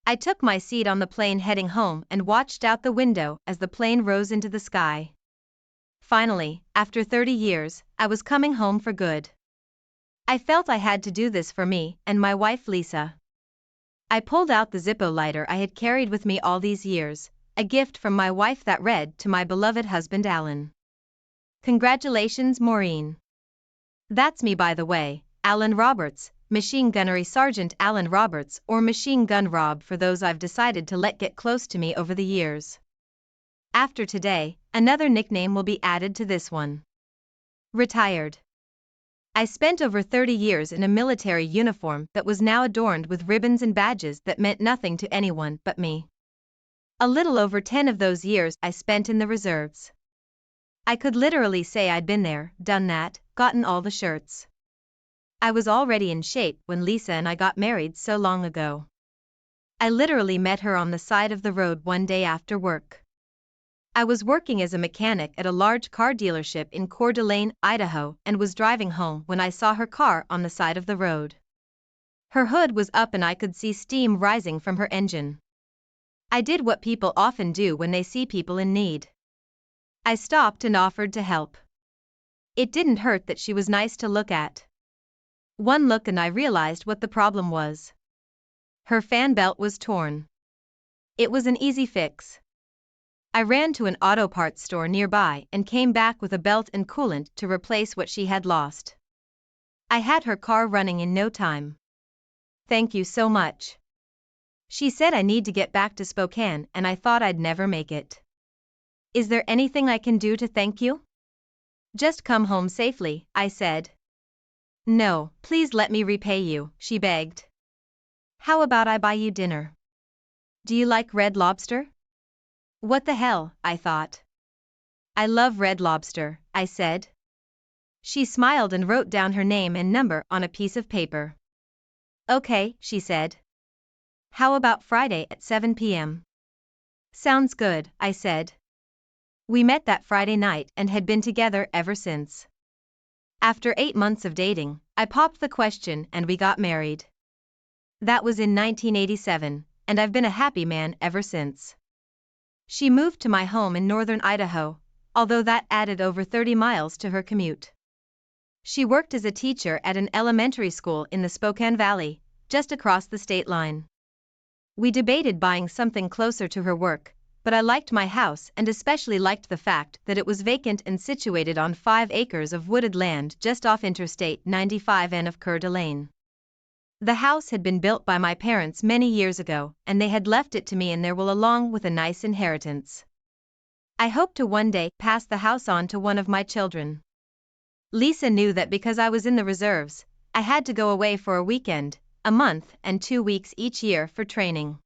I took my seat on the plane heading home and watched out the window as the plane rose into the sky. Finally, after 30 years, I was coming home for good. I felt I had to do this for me and my wife Lisa. I pulled out the Zippo lighter I had carried with me all these years, a gift from my wife that read to my beloved husband Alan. Congratulations, Maureen. That's me, by the way, Alan Roberts, Machine Gunnery Sergeant Alan Roberts, or Machine Gun Rob for those I've decided to let get close to me over the years. After today, another nickname will be added to this one. Retired. I spent over 30 years in a military uniform that was now adorned with ribbons and badges that meant nothing to anyone but me. A little over 10 of those years I spent in the reserves. I could literally say I'd been there, done that, gotten all the shirts. I was already in shape when Lisa and I got married so long ago. I literally met her on the side of the road one day after work. I was working as a mechanic at a large car dealership in Coeur d'Alene, Idaho, and was driving home when I saw her car on the side of the road. Her hood was up and I could see steam rising from her engine. I did what people often do when they see people in need. I stopped and offered to help. It didn't hurt that she was nice to look at. One look and I realized what the problem was. Her fan belt was torn. It was an easy fix. I ran to an auto parts store nearby and came back with a belt and coolant to replace what she had lost. I had her car running in no time. Thank you so much. She said I need to get back to Spokane and I thought I'd never make it. Is there anything I can do to thank you? Just come home safely, I said. No, please let me repay you, she begged. How about I buy you dinner? Do you like Red Lobster? What the hell, I thought. I love Red Lobster, I said. She smiled and wrote down her name and number on a piece of paper. Okay, she said. How about Friday at 7 p.m.? Sounds good, I said. We met that Friday night and had been together ever since. After 8 months of dating, I popped the question and we got married. That was in 1987, and I've been a happy man ever since. She moved to my home in northern Idaho, although that added over 30 miles to her commute. She worked as a teacher at an elementary school in the Spokane Valley, just across the state line. We debated buying something closer to her work, but I liked my house and especially liked the fact that it was vacant and situated on 5 acres of wooded land just off Interstate 95 N of Coeur d'Alene. The house had been built by my parents many years ago, and they had left it to me in their will along with a nice inheritance. I hope to one day pass the house on to one of my children. Lisa knew that because I was in the reserves, I had to go away for a weekend, a month, and 2 weeks each year for training.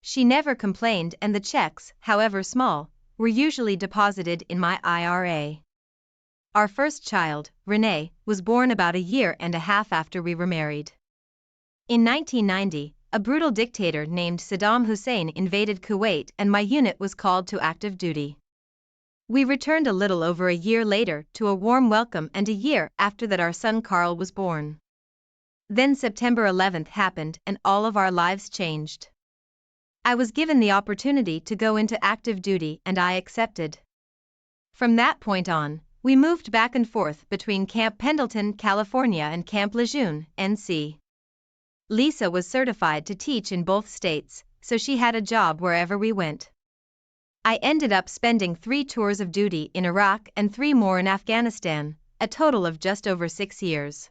She never complained, and the checks, however small, were usually deposited in my IRA. Our first child, Renee, was born about a year and a half after we were married. In 1990, a brutal dictator named Saddam Hussein invaded Kuwait and my unit was called to active duty. We returned a little over a year later to a warm welcome, and a year after that our son Carl was born. Then September 11th happened and all of our lives changed. I was given the opportunity to go into active duty and I accepted. From that point on, we moved back and forth between Camp Pendleton, California and Camp Lejeune, NC. Lisa was certified to teach in both states, so she had a job wherever we went. I ended up spending 3 tours of duty in Iraq and 3 more in Afghanistan, a total of just over 6 years.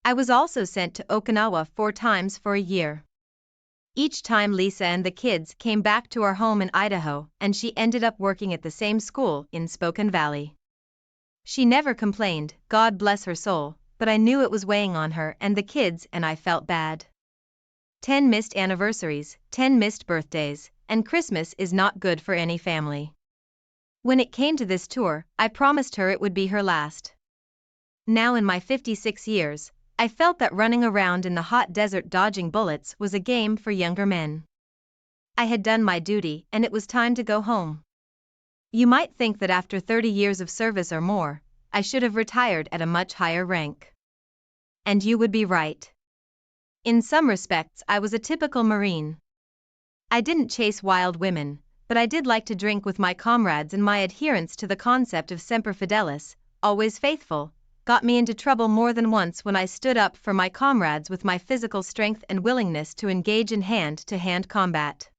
I was also sent to Okinawa 4 times for a year. Each time Lisa and the kids came back to our home in Idaho, and she ended up working at the same school in Spokane Valley. She never complained, God bless her soul, but I knew it was weighing on her and the kids, and I felt bad. 10 missed anniversaries, 10 missed birthdays, and Christmas is not good for any family. When it came to this tour, I promised her it would be her last. Now in my 56 years, I felt that running around in the hot desert dodging bullets was a game for younger men. I had done my duty and it was time to go home. You might think that after 30 years of service or more, I should have retired at a much higher rank. And you would be right. In some respects I was a typical Marine. I didn't chase wild women, but I did like to drink with my comrades, and my adherence to the concept of semper fidelis, always faithful, got me into trouble more than once when I stood up for my comrades with my physical strength and willingness to engage in hand-to-hand combat.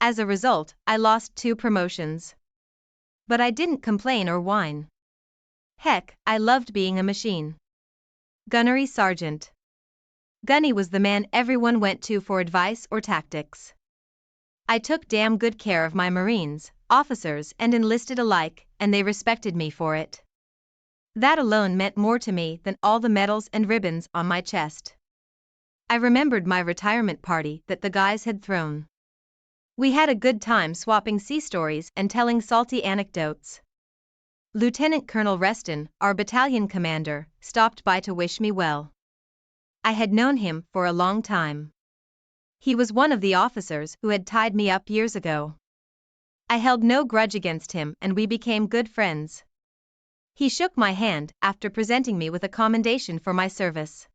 As a result, I lost 2 promotions. But I didn't complain or whine. Heck, I loved being a machine. Gunnery Sergeant. Gunny was the man everyone went to for advice or tactics. I took damn good care of my Marines, officers and enlisted alike, and they respected me for it. That alone meant more to me than all the medals and ribbons on my chest. I remembered my retirement party that the guys had thrown. We had a good time swapping sea stories and telling salty anecdotes. Lieutenant Colonel Reston, our battalion commander, stopped by to wish me well. I had known him for a long time. He was one of the officers who had tied me up years ago. I held no grudge against him and we became good friends. He shook my hand after presenting me with a commendation for my service.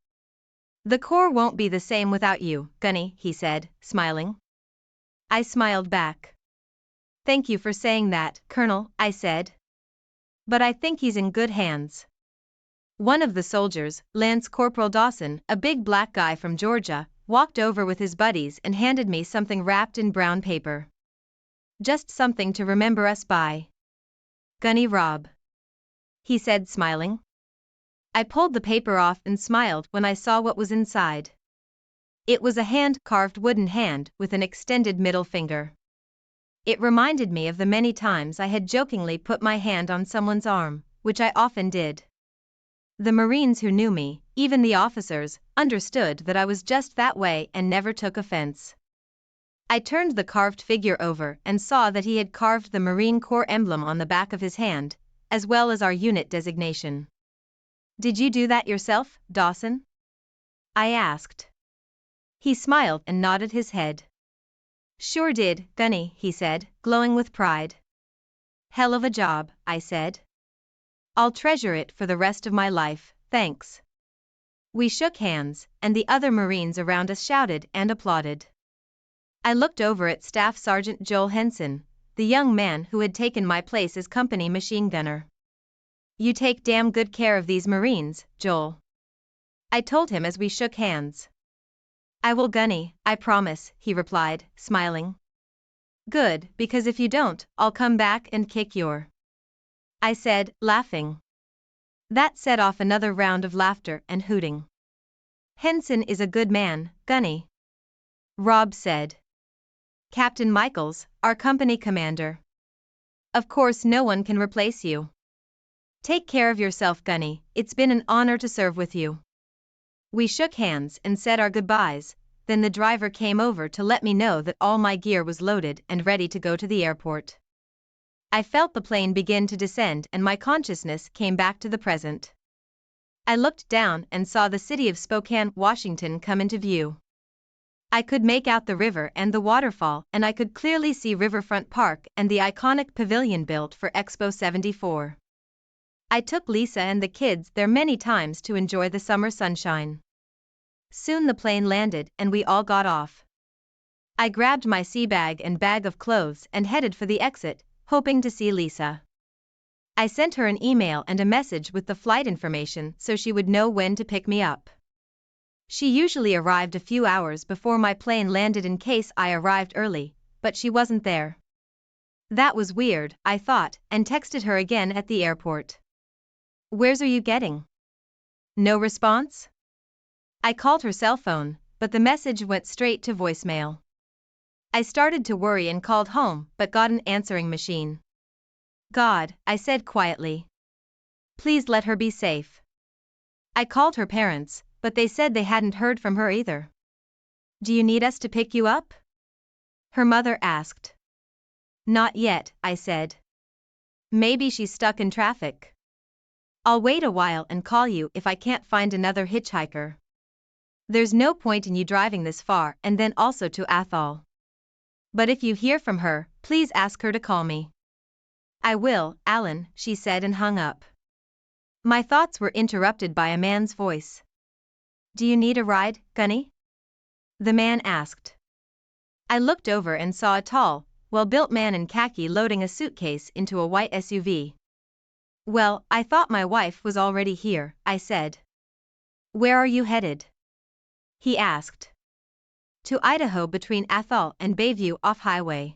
"The Corps won't be the same without you, Gunny," he said, smiling. I smiled back. "Thank you for saying that, Colonel," I said. "But I think he's in good hands." One of the soldiers, Lance Corporal Dawson, a big black guy from Georgia, walked over with his buddies and handed me something wrapped in brown paper. "Just something to remember us by. Gunny Robb," he said, smiling. I pulled the paper off and smiled when I saw what was inside. It was a hand-carved wooden hand with an extended middle finger. It reminded me of the many times I had jokingly put my hand on someone's arm, which I often did. The Marines who knew me, even the officers, understood that I was just that way and never took offense. I turned the carved figure over and saw that he had carved the Marine Corps emblem on the back of his hand, as well as our unit designation. "Did you do that yourself, Dawson?" I asked. He smiled and nodded his head. "Sure did, Gunny," he said, glowing with pride. "Hell of a job," I said. "I'll treasure it for the rest of my life, thanks." We shook hands, and the other Marines around us shouted and applauded. I looked over at Staff Sergeant Joel Henson, the young man who had taken my place as company machine gunner. "You take damn good care of these Marines, Joel," I told him as we shook hands. "I will, Gunny, I promise," he replied, smiling. "Good, because if you don't, I'll come back and kick your," I said, laughing. That set off another round of laughter and hooting. "Henson is a good man, Gunny," Robb said. "Captain Michaels, our company commander. Of course no one can replace you. Take care of yourself, Gunny, it's been an honor to serve with you." We shook hands and said our goodbyes, then the driver came over to let me know that all my gear was loaded and ready to go to the airport. I felt the plane begin to descend and my consciousness came back to the present. I looked down and saw the city of Spokane, Washington come into view. I could make out the river and the waterfall, and I could clearly see Riverfront Park and the iconic pavilion built for Expo 74. I took Lisa and the kids there many times to enjoy the summer sunshine. Soon the plane landed and we all got off. I grabbed my sea bag and bag of clothes and headed for the exit, hoping to see Lisa. I sent her an email and a message with the flight information so she would know when to pick me up. She usually arrived a few hours before my plane landed in case I arrived early, but she wasn't there. That was weird, I thought, and texted her again at the airport. "Where's are you getting?" No response? I called her cell phone, but the message went straight to voicemail. I started to worry and called home, but got an answering machine. "God," I said quietly. "Please let her be safe." I called her parents, but they said they hadn't heard from her either. "Do you need us to pick you up?" her mother asked. "Not yet," I said. "Maybe she's stuck in traffic. I'll wait a while and call you if I can't find another hitchhiker. There's no point in you driving this far and then also to Athol. But if you hear from her, please ask her to call me." "I will, Alan," she said and hung up. My thoughts were interrupted by a man's voice. "Do you need a ride, Gunny?" the man asked. I looked over and saw a tall, well-built man in khaki loading a suitcase into a white SUV. Well, I thought my wife was already here, I said. Where are you headed? He asked. To Idaho between Athol and Bayview off Highway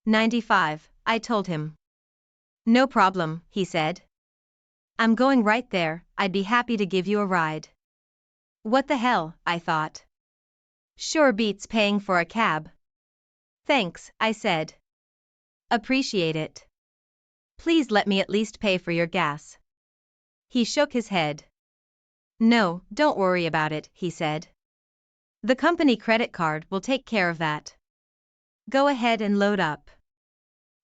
95, I told him. No problem, he said. I'm going right there, I'd be happy to give you a ride. What the hell, I thought. Sure beats paying for a cab. Thanks, I said. Appreciate it. Please let me at least pay for your gas. He shook his head. No, don't worry about it, he said. The company credit card will take care of that. Go ahead and load up.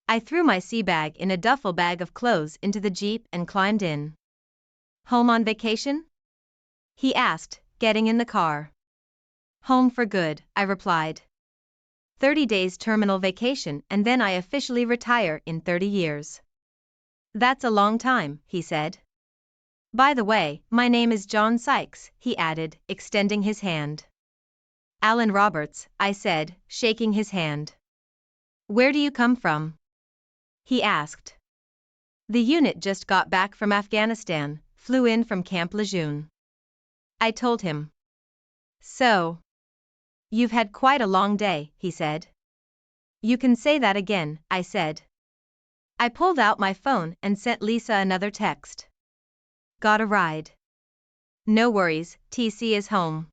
I threw my sea bag in a duffel bag of clothes into the Jeep and climbed in. Home on vacation? He asked, getting in the car. Home for good, I replied. 30 days terminal vacation and then I officially retire in 30 years. That's a long time, he said. By the way, my name is John Sykes, he added, extending his hand. Alan Roberts, I said, shaking his hand. Where do you come from? He asked. The unit just got back from Afghanistan, flew in from Camp Lejeune. I told him. So. You've had quite a long day, he said. You can say that again, I said. I pulled out my phone and sent Lisa another text. Got a ride. No worries, TC is home.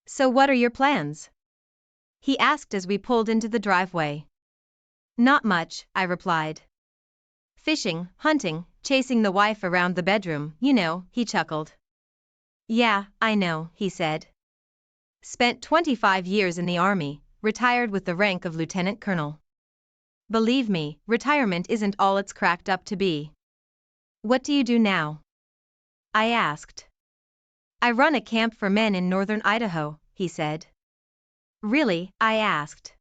So what are your plans? He asked as we pulled into the driveway. Not much, I replied. Fishing, hunting, chasing the wife around the bedroom, you know, he chuckled. Yeah, I know, he said. Spent 25 years in the army, retired with the rank of lieutenant colonel. Believe me, retirement isn't all it's cracked up to be. What do you do now? I asked. I run a camp for men in northern Idaho, he said. Really? I asked.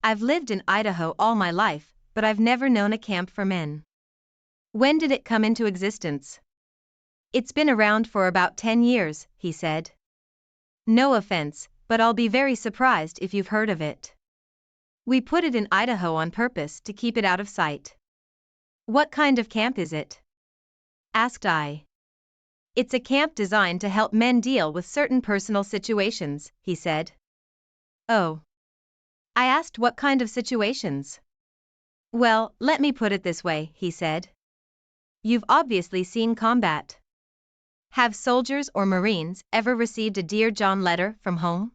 I've lived in Idaho all my life, but I've never known a camp for men. When did it come into existence? It's been around for about 10 years, he said. No offense, but I'll be very surprised if you've heard of it. We put it in Idaho on purpose to keep it out of sight. What kind of camp is it? Asked I. It's a camp designed to help men deal with certain personal situations, he said. Oh. I asked what kind of situations? Well, let me put it this way, he said. You've obviously seen combat. Have soldiers or Marines ever received a Dear John letter from home?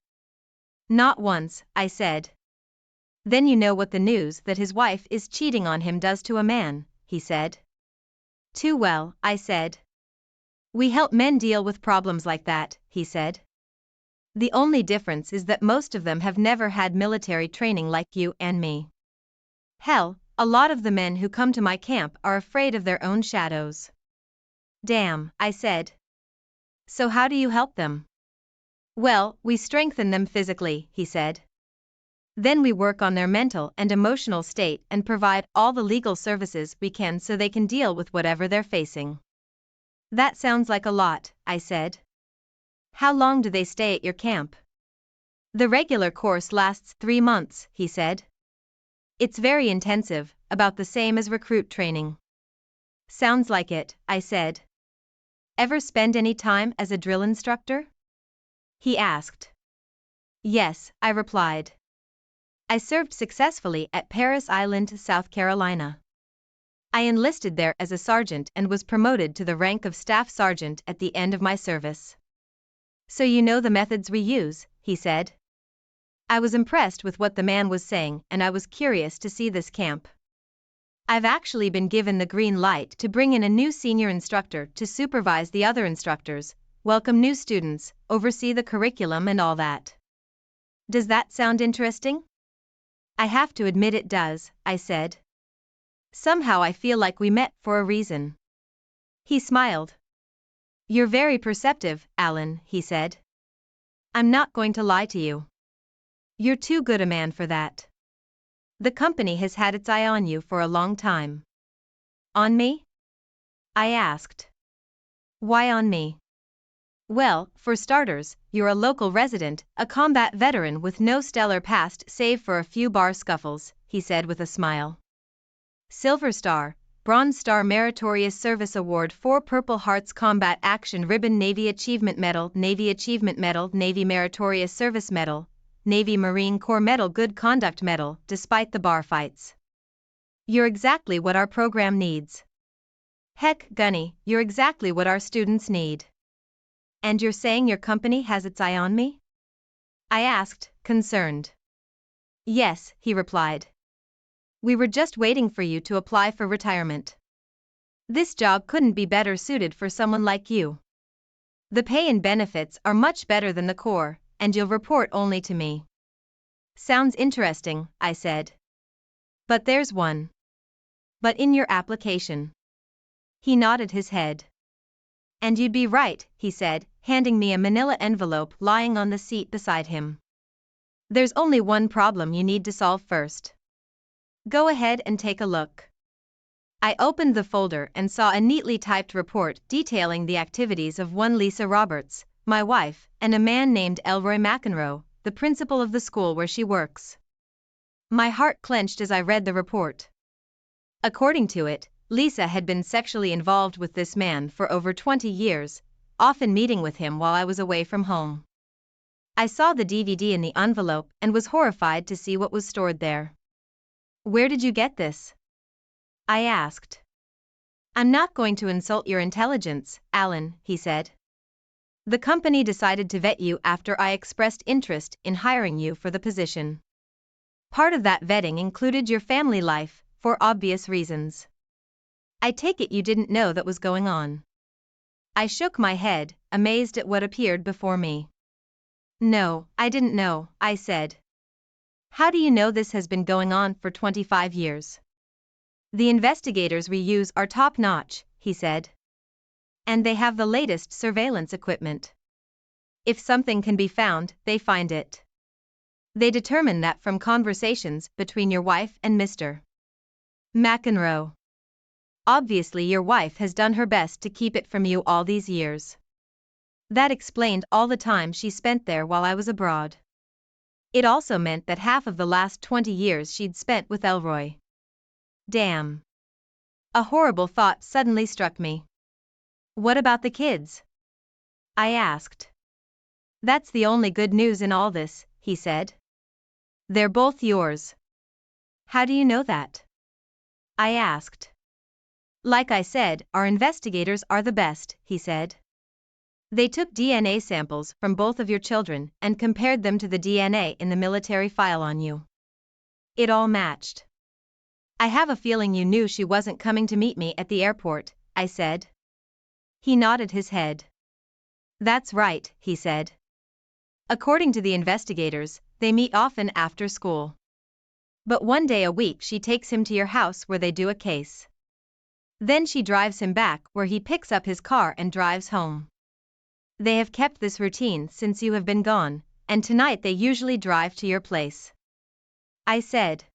Not once, I said. Then you know what the news that his wife is cheating on him does to a man, he said. Too well, I said. We help men deal with problems like that, he said. The only difference is that most of them have never had military training like you and me. Hell, a lot of the men who come to my camp are afraid of their own shadows. Damn, I said. So how do you help them? Well, we strengthen them physically, he said. Then we work on their mental and emotional state and provide all the legal services we can so they can deal with whatever they're facing. That sounds like a lot, I said. How long do they stay at your camp? The regular course lasts 3 months, he said. It's very intensive, about the same as recruit training. Sounds like it, I said. Ever spend any time as a drill instructor? He asked. Yes, I replied. I served successfully at Parris Island, South Carolina. I enlisted there as a sergeant and was promoted to the rank of staff sergeant at the end of my service. So you know the methods we use, he said. I was impressed with what the man was saying and I was curious to see this camp. I've actually been given the green light to bring in a new senior instructor to supervise the other instructors, welcome new students, oversee the curriculum and all that. Does that sound interesting? I have to admit it does, I said. Somehow I feel like we met for a reason. He smiled. You're very perceptive, Alan, he said. I'm not going to lie to you. You're too good a man for that. The company has had its eye on you for a long time. On me? I asked. Why on me? Well, for starters, you're a local resident, a combat veteran with no stellar past save for a few bar scuffles, he said with a smile. Silver Star, Bronze Star Meritorious Service Award, 4 Purple Hearts Combat Action Ribbon, Navy Achievement Medal, Navy Meritorious Service Medal, Navy Marine Corps Medal, Good Conduct Medal, despite the bar fights. You're exactly what our program needs. Heck, Gunny, you're exactly what our students need. And you're saying your company has its eye on me? I asked, concerned. Yes, he replied. We were just waiting for you to apply for retirement. This job couldn't be better suited for someone like you. The pay and benefits are much better than the Corps, and you'll report only to me. Sounds interesting, I said. But there's one. But in your application. He nodded his head. And you'd be right, he said, handing me a manila envelope lying on the seat beside him. There's only one problem you need to solve first. Go ahead and take a look. I opened the folder and saw a neatly typed report detailing the activities of one Lisa Roberts, my wife, and a man named Elroy McEnroe, the principal of the school where she works. My heart clenched as I read the report. According to it, Lisa had been sexually involved with this man for over 20 years, often meeting with him while I was away from home. I saw the DVD in the envelope and was horrified to see what was stored there. Where did you get this? I asked. I'm not going to insult your intelligence, Alan, he said. The company decided to vet you after I expressed interest in hiring you for the position. Part of that vetting included your family life, for obvious reasons. I take it you didn't know that was going on. I shook my head, amazed at what appeared before me. No, I didn't know, I said. How do you know this has been going on for 25 years? The investigators we use are top-notch, he said. And they have the latest surveillance equipment. If something can be found, they find it. They determine that from conversations between your wife and Mr. McEnroe. Obviously your wife has done her best to keep it from you all these years. That explained all the time she spent there while I was abroad. It also meant that half of the last 20 years she'd spent with Elroy. Damn. A horrible thought suddenly struck me. What about the kids? I asked. That's the only good news in all this, he said. They're both yours. How do you know that? I asked. Like I said, our investigators are the best, he said. They took DNA samples from both of your children and compared them to the DNA in the military file on you. It all matched. I have a feeling you knew she wasn't coming to meet me at the airport, I said. He nodded his head. That's right, he said. According to the investigators, they meet often after school. But one day a week she takes him to your house where they do a case. Then she drives him back where he picks up his car and drives home. They have kept this routine since you have been gone, and tonight they usually drive to your place. I said.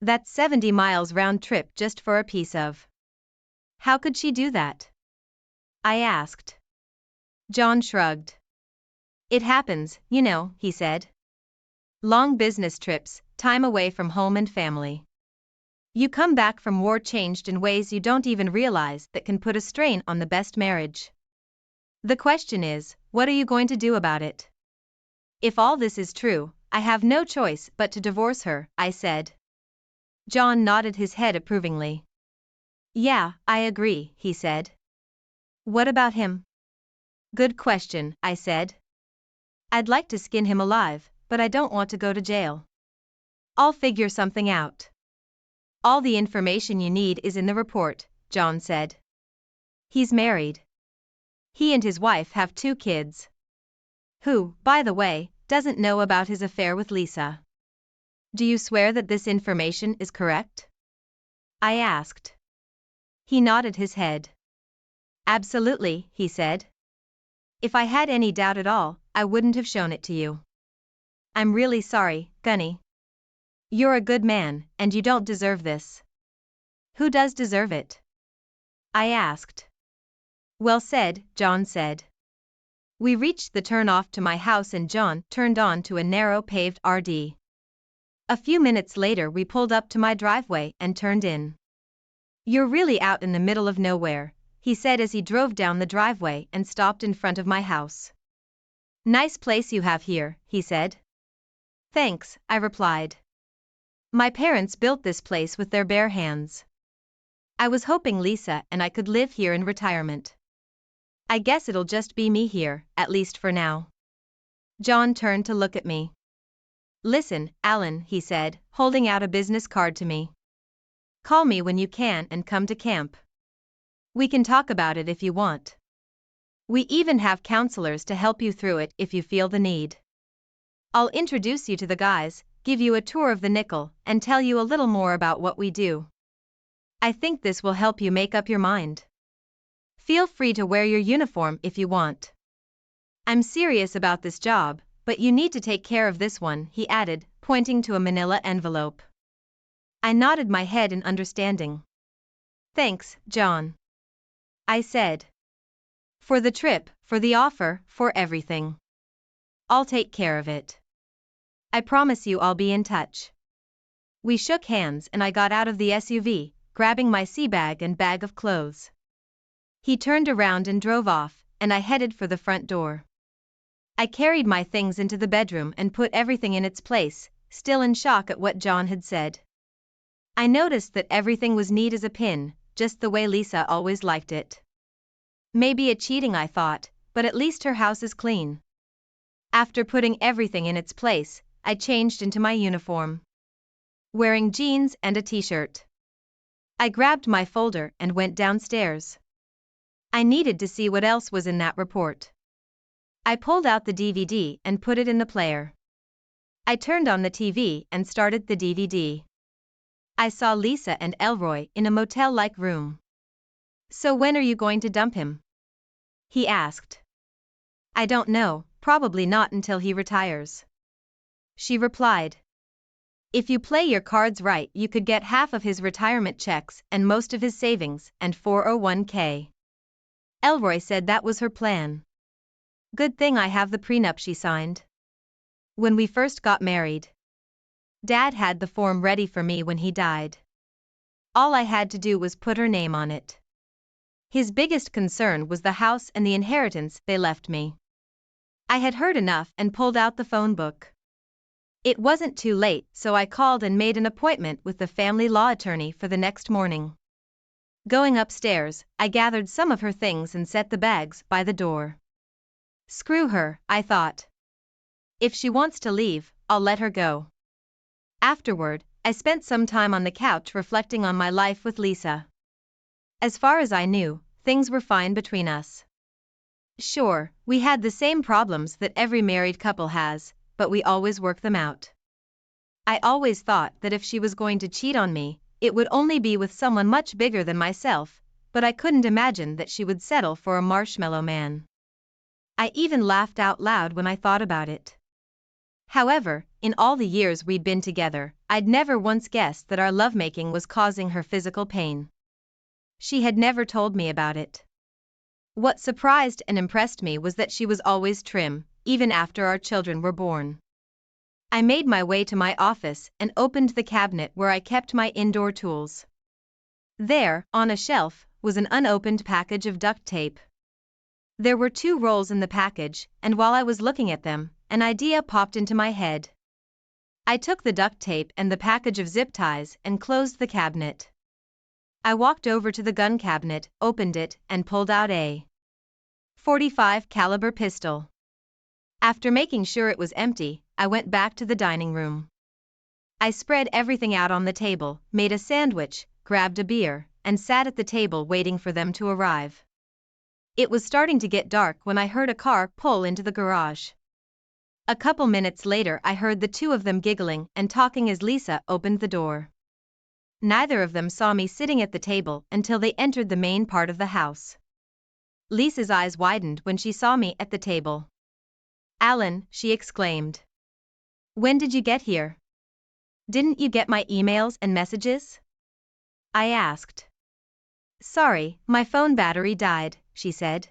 That's 70 miles round trip just for a piece of. How could she do that? I asked. John shrugged. It happens, you know, he said. Long business trips, time away from home and family. You come back from war changed in ways you don't even realize that can put a strain on the best marriage. The question is, what are you going to do about it? If all this is true, I have no choice but to divorce her, I said. John nodded his head approvingly. Yeah, I agree, he said. What about him? Good question, I said. I'd like to skin him alive, but I don't want to go to jail. I'll figure something out. All the information you need is in the report, John said. He's married. He and his wife have 2 kids. Who, by the way, doesn't know about his affair with Lisa. Do you swear that this information is correct? I asked. He nodded his head. Absolutely, he said. If I had any doubt at all, I wouldn't have shown it to you. I'm really sorry, Gunny. You're a good man, and you don't deserve this. Who does deserve it? I asked. Well said, John said. We reached the turnoff to my house and John turned on to a narrow paved RD. A few minutes later we pulled up to my driveway and turned in. "You're really out in the middle of nowhere," he said as he drove down the driveway and stopped in front of my house. "Nice place you have here," he said. "Thanks," I replied. "My parents built this place with their bare hands. I was hoping Lisa and I could live here in retirement. I guess it'll just be me here, at least for now." John turned to look at me. "Listen, Alan," he said, holding out a business card to me. "Call me when you can and come to camp. We can talk about it if you want. We even have counselors to help you through it if you feel the need. I'll introduce you to the guys, give you a tour of the nickel, and tell you a little more about what we do. I think this will help you make up your mind. Feel free to wear your uniform if you want. I'm serious about this job, but you need to take care of this one," he added, pointing to a manila envelope. I nodded my head in understanding. "Thanks, John," I said. "For the trip, for the offer, for everything. I'll take care of it. I promise you I'll be in touch." We shook hands and I got out of the SUV, grabbing my sea bag and bag of clothes. He turned around and drove off, and I headed for the front door. I carried my things into the bedroom and put everything in its place, still in shock at what John had said. I noticed that everything was neat as a pin, just the way Lisa always liked it. Maybe a cheating, I thought, but at least her house is clean. After putting everything in its place, I changed into my uniform. Wearing jeans and a t-shirt. I grabbed my folder and went downstairs. I needed to see what else was in that report. I pulled out the DVD and put it in the player. I turned on the TV and started the DVD. I saw Lisa and Elroy in a motel-like room. "So when are you going to dump him?" he asked. "I don't know, probably not until he retires," she replied. "If you play your cards right, you could get half of his retirement checks and most of his savings and 401k. Elroy said that was her plan. "Good thing I have the prenup she signed when we first got married. Dad had the form ready for me when he died. All I had to do was put her name on it. His biggest concern was the house and the inheritance they left me." I had heard enough and pulled out the phone book. It wasn't too late, so I called and made an appointment with the family law attorney for the next morning. Going upstairs, I gathered some of her things and set the bags by the door. Screw her, I thought. If she wants to leave, I'll let her go. Afterward, I spent some time on the couch reflecting on my life with Lisa. As far as I knew, things were fine between us. Sure, we had the same problems that every married couple has, but we always work them out. I always thought that if she was going to cheat on me, it would only be with someone much bigger than myself, but I couldn't imagine that she would settle for a marshmallow man. I even laughed out loud when I thought about it. However, in all the years we'd been together, I'd never once guessed that our lovemaking was causing her physical pain. She had never told me about it. What surprised and impressed me was that she was always trim, even after our children were born. I made my way to my office and opened the cabinet where I kept my indoor tools. There, on a shelf, was an unopened package of duct tape. There were 2 rolls in the package, and while I was looking at them, an idea popped into my head. I took the duct tape and the package of zip ties and closed the cabinet. I walked over to the gun cabinet, opened it, and pulled out a .45 caliber pistol. After making sure it was empty, I went back to the dining room. I spread everything out on the table, made a sandwich, grabbed a beer, and sat at the table waiting for them to arrive. It was starting to get dark when I heard a car pull into the garage. A couple minutes later I heard the 2 of them giggling and talking as Lisa opened the door. Neither of them saw me sitting at the table until they entered the main part of the house. Lisa's eyes widened when she saw me at the table. "Alan," she exclaimed. "When did you get here? Didn't you get my emails and messages?" I asked. "Sorry, my phone battery died," she said.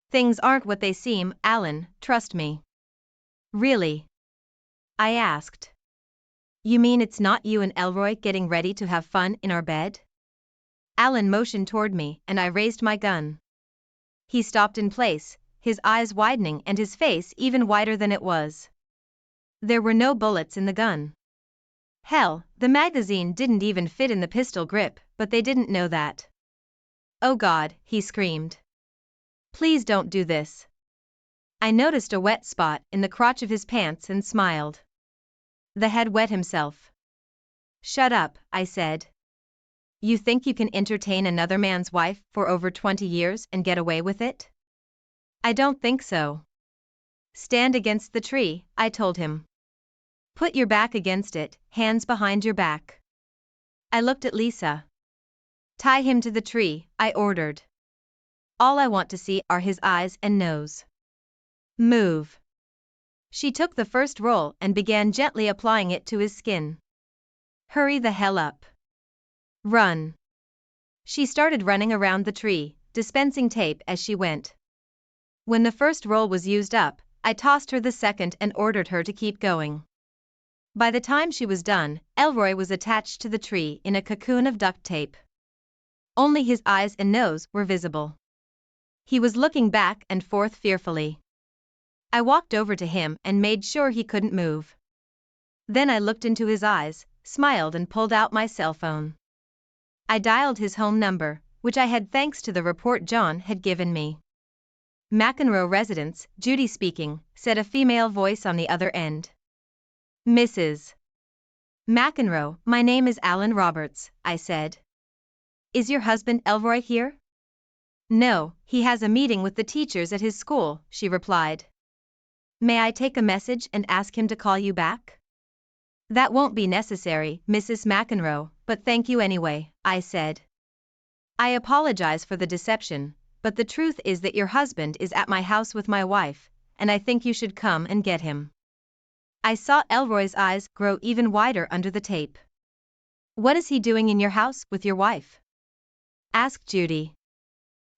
Things aren't what they seem, Alan, trust me. Really? I asked. You mean it's not you and Elroy getting ready to have fun in our bed? Alan motioned toward me, and I raised my gun. He stopped in place, his eyes widening and his face even wider than it was. There were no bullets in the gun. Hell, the magazine didn't even fit in the pistol grip, but they didn't know that. Oh God, he screamed. Please don't do this. I noticed a wet spot in the crotch of his pants and smiled. The head wet himself. Shut up, I said. You think you can entertain another man's wife for over 20 years and get away with it? I don't think so. Stand against the tree, I told him. Put your back against it, hands behind your back. I looked at Lisa. Tie him to the tree, I ordered. All I want to see are his eyes and nose. Move. She took the first roll and began gently applying it to his skin. Hurry the hell up. Run. She started running around the tree, dispensing tape as she went. When the first roll was used up, I tossed her the second and ordered her to keep going. By the time she was done, Elroy was attached to the tree in a cocoon of duct tape. Only his eyes and nose were visible. He was looking back and forth fearfully. I walked over to him and made sure he couldn't move. Then I looked into his eyes, smiled and pulled out my cell phone. I dialed his home number, which I had thanks to the report John had given me. McEnroe residence, Judy speaking, said a female voice on the other end. Mrs. McEnroe, my name is Alan Roberts, I said. Is your husband Elroy here? No, he has a meeting with the teachers at his school, she replied. May I take a message and ask him to call you back? That won't be necessary, Mrs. McEnroe, but thank you anyway, I said. I apologize for the deception, but the truth is that your husband is at my house with my wife, and I think you should come and get him. I saw Elroy's eyes grow even wider under the tape. What is he doing in your house with your wife? Asked Judy.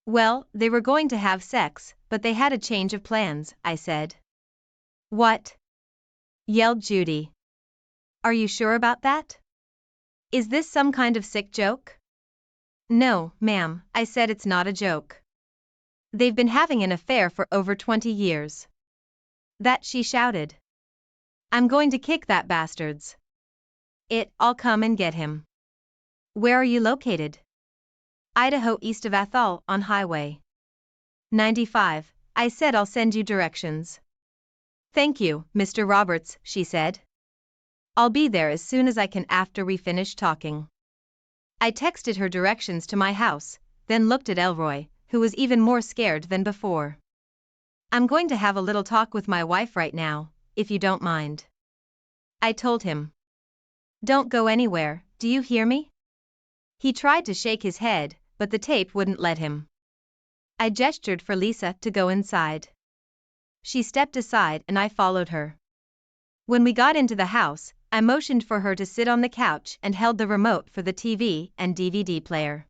Well, they were going to have sex, but they had a change of plans, I said. What? Yelled Judy. Are you sure about that? Is this some kind of sick joke? No, ma'am, I said it's not a joke. They've been having an affair for over 20 years. That she shouted. I'm going to kick that bastard's. I'll come and get him. Where are you located? Idaho east of Athol on Highway 95. I said I'll send you directions. Thank you, Mr. Roberts, she said. I'll be there as soon as I can after we finish talking. I texted her directions to my house, then looked at Elroy, who was even more scared than before. I'm going to have a little talk with my wife right now, if you don't mind. I told him. Don't go anywhere, do you hear me? He tried to shake his head, but the tape wouldn't let him. I gestured for Lisa to go inside. She stepped aside and I followed her. When we got into the house, I motioned for her to sit on the couch and held the remote for the TV and DVD player.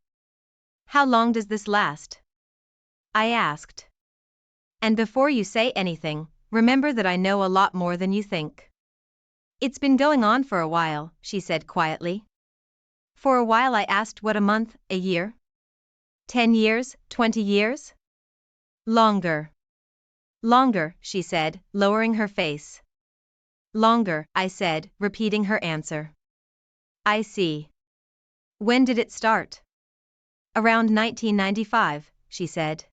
How long does this last? I asked. And before you say anything, remember that I know a lot more than you think. It's been going on for a while, she said quietly. For a while I asked what a month, a year? 10 years, 20 years? Longer. Longer, she said, lowering her face. Longer, I said, repeating her answer. I see. When did it start? Around 1995, she said.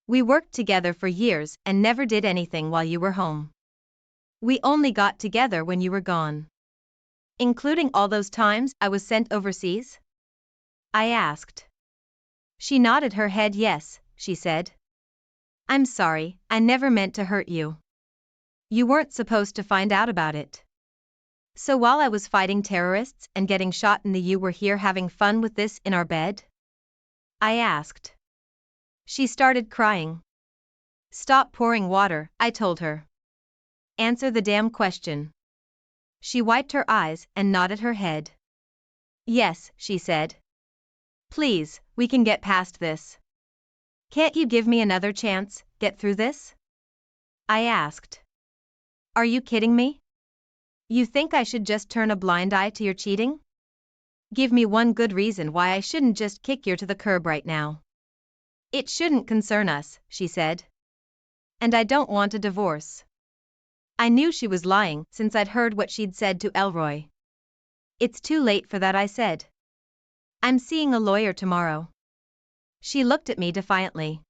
We worked together for years and never did anything while you were home. We only got together when you were gone. Including all those times I was sent overseas? I asked. She nodded her head yes, she said. I'm sorry, I never meant to hurt you. You weren't supposed to find out about it. So while I was fighting terrorists and getting shot in the you were here having fun with this in our bed? I asked. She started crying. Stop pouring water, I told her. Answer the damn question. She wiped her eyes and nodded her head. Yes, she said. Please, we can get past this. Can't you give me another chance, get through this? I asked. Are you kidding me? You think I should just turn a blind eye to your cheating? Give me one good reason why I shouldn't just kick you to the curb right now. It shouldn't concern us, she said. And I don't want a divorce. I knew she was lying since I'd heard what she'd said to Elroy. It's too late for that, I said. I'm seeing a lawyer tomorrow. She looked at me defiantly.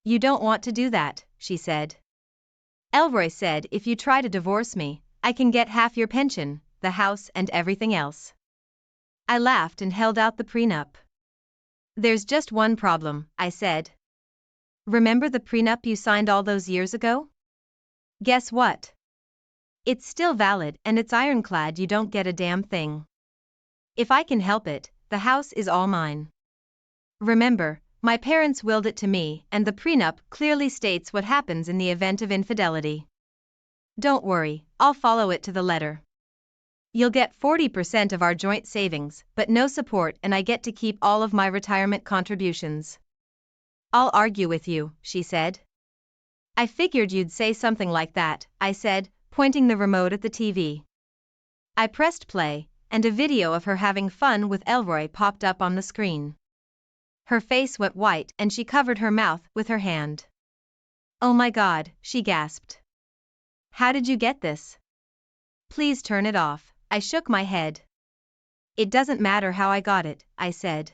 You don't want to do that, she said. Elroy said if you try to divorce me, I can get half your pension, the house and everything else. I laughed and held out the prenup. There's just one problem, I said. Remember the prenup you signed all those years ago? Guess what? It's still valid and it's ironclad, you don't get a damn thing. If I can help it, the house is all mine. Remember, my parents willed it to me and the prenup clearly states what happens in the event of infidelity. Don't worry, I'll follow it to the letter. You'll get 40% of our joint savings, but no support, and I get to keep all of my retirement contributions. I'll argue with you, she said. I figured you'd say something like that, I said, pointing the remote at the TV. I pressed play, and a video of her having fun with Elroy popped up on the screen. Her face went white and she covered her mouth with her hand. Oh my God, she gasped. How did you get this? Please turn it off. I shook my head. It doesn't matter how I got it, I said.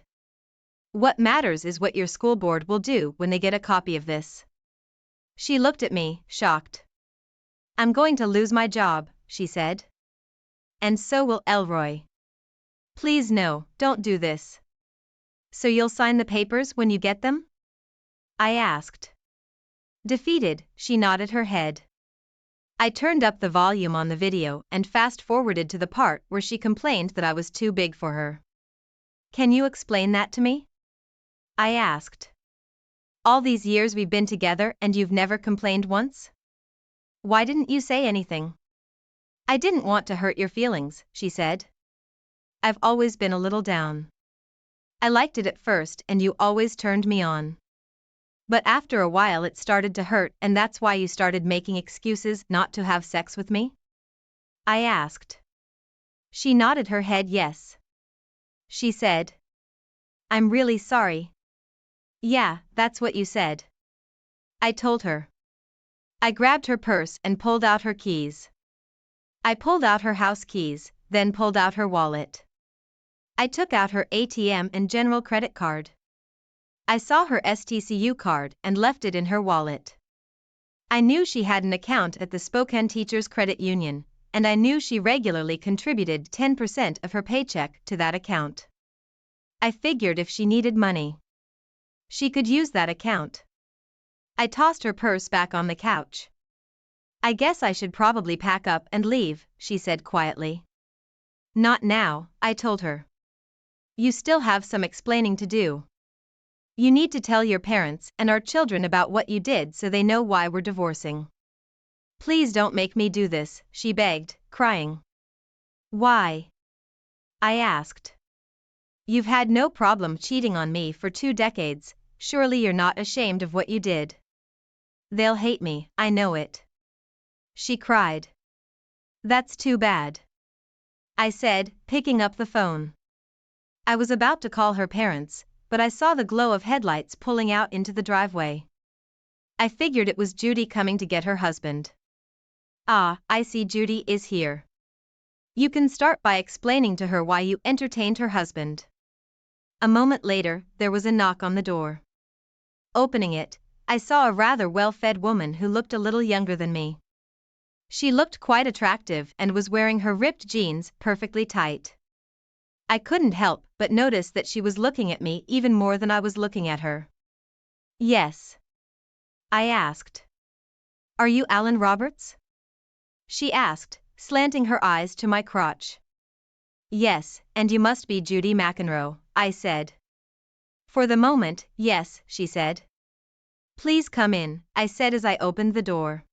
What matters is what your school board will do when they get a copy of this. She looked at me, shocked. I'm going to lose my job, she said. And so will Elroy. Please no, don't do this. So you'll sign the papers when you get them? I asked. Defeated, she nodded her head. I turned up the volume on the video and fast-forwarded to the part where she complained that I was too big for her. Can you explain that to me? I asked. All these years we've been together and you've never complained once? Why didn't you say anything? I didn't want to hurt your feelings, she said. I've always been a little down. I liked it at first and you always turned me on. But after a while it started to hurt, and that's why you started making excuses not to have sex with me? I asked. She nodded her head yes. She said. I'm really sorry. Yeah, that's what you said. I told her. I grabbed her purse and pulled out her keys. I pulled out her house keys, then pulled out her wallet. I took out her ATM and general credit card. I saw her STCU card and left it in her wallet. I knew she had an account at the Spokane Teachers Credit Union, and I knew she regularly contributed 10% of her paycheck to that account. I figured if she needed money, she could use that account. I tossed her purse back on the couch. I guess I should probably pack up and leave, she said quietly. Not now, I told her. You still have some explaining to do. You need to tell your parents and our children about what you did so they know why we're divorcing. Please don't make me do this, she begged, crying. Why? I asked. You've had no problem cheating on me for 2 decades, surely you're not ashamed of what you did. They'll hate me, I know it. She cried. That's too bad. I said, picking up the phone. I was about to call her parents, but I saw the glow of headlights pulling out into the driveway. I figured it was Judy coming to get her husband. Ah, I see Judy is here. You can start by explaining to her why you entertained her husband. A moment later, there was a knock on the door. Opening it, I saw a rather well-fed woman who looked a little younger than me. She looked quite attractive and was wearing her ripped jeans perfectly tight. I couldn't help but notice that she was looking at me even more than I was looking at her. Yes. I asked. Are you Alan Roberts? She asked, slanting her eyes to my crotch. Yes, and you must be Judy McEnroe, I said. For the moment, yes, she said. Please come in, I said as I opened the door.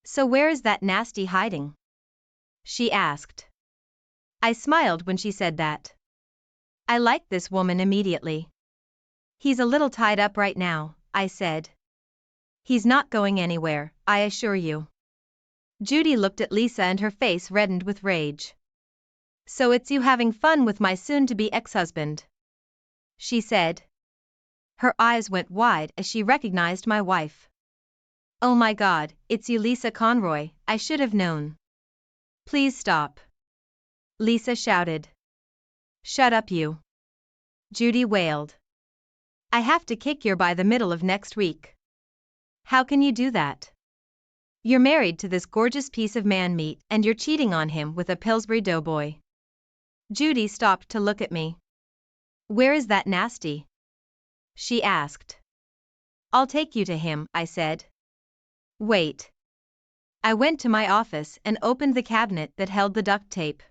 So where is that nasty hiding? She asked. I smiled when she said that. I liked this woman immediately. He's a little tied up right now, I said. He's not going anywhere, I assure you. Judy looked at Lisa and her face reddened with rage. So it's you having fun with my soon-to-be ex-husband, she said. Her eyes went wide as she recognized my wife. Oh my God, it's you, Lisa Conroy, I should have known. Please stop, Lisa shouted. Shut up you, Judy wailed. I have to kick you by the middle of next week. How can you do that? You're married to this gorgeous piece of man meat and you're cheating on him with a Pillsbury Doughboy. Judy stopped to look at me. Where is that nasty? She asked. I'll take you to him, I said. Wait. I went to my office and opened the cabinet that held the duct tape.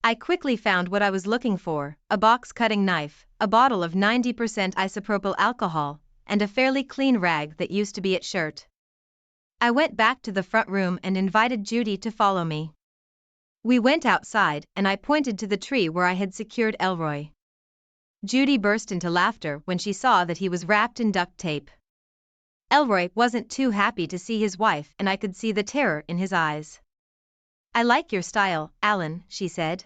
I quickly found what I was looking for, a box-cutting knife, a bottle of 90% isopropyl alcohol, and a fairly clean rag that used to be its shirt. I went back to the front room and invited Judy to follow me. We went outside and I pointed to the tree where I had secured Elroy. Judy burst into laughter when she saw that he was wrapped in duct tape. Elroy wasn't too happy to see his wife and I could see the terror in his eyes. I like your style, Alan, she said.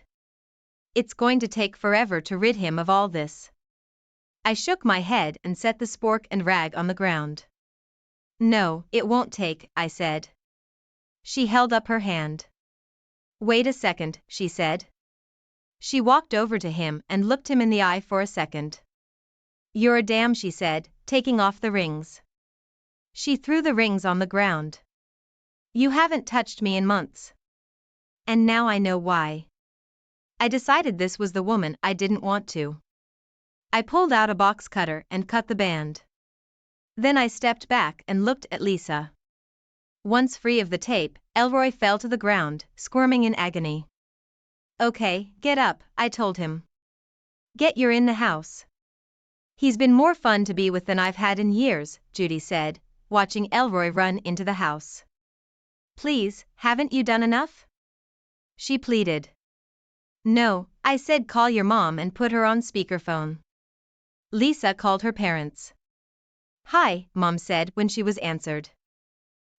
It's going to take forever to rid him of all this. I shook my head and set the spork and rag on the ground. No, it won't take, I said. She held up her hand. Wait a second, she said. She walked over to him and looked him in the eye for a second. You're a dam, she said, taking off the rings. She threw the rings on the ground. You haven't touched me in months. And now I know why. I decided this was the woman I didn't want to. I pulled out a box cutter and cut the band. Then I stepped back and looked at Lisa. Once free of the tape, Elroy fell to the ground, squirming in agony. Okay, get up, I told him. Get you're in the house. He's been more fun to be with than I've had in years, Judy said, watching Elroy run into the house. Please, haven't you done enough? She pleaded. No, I said call your mom and put her on speakerphone. Lisa called her parents. Hi, Mom said when she was answered.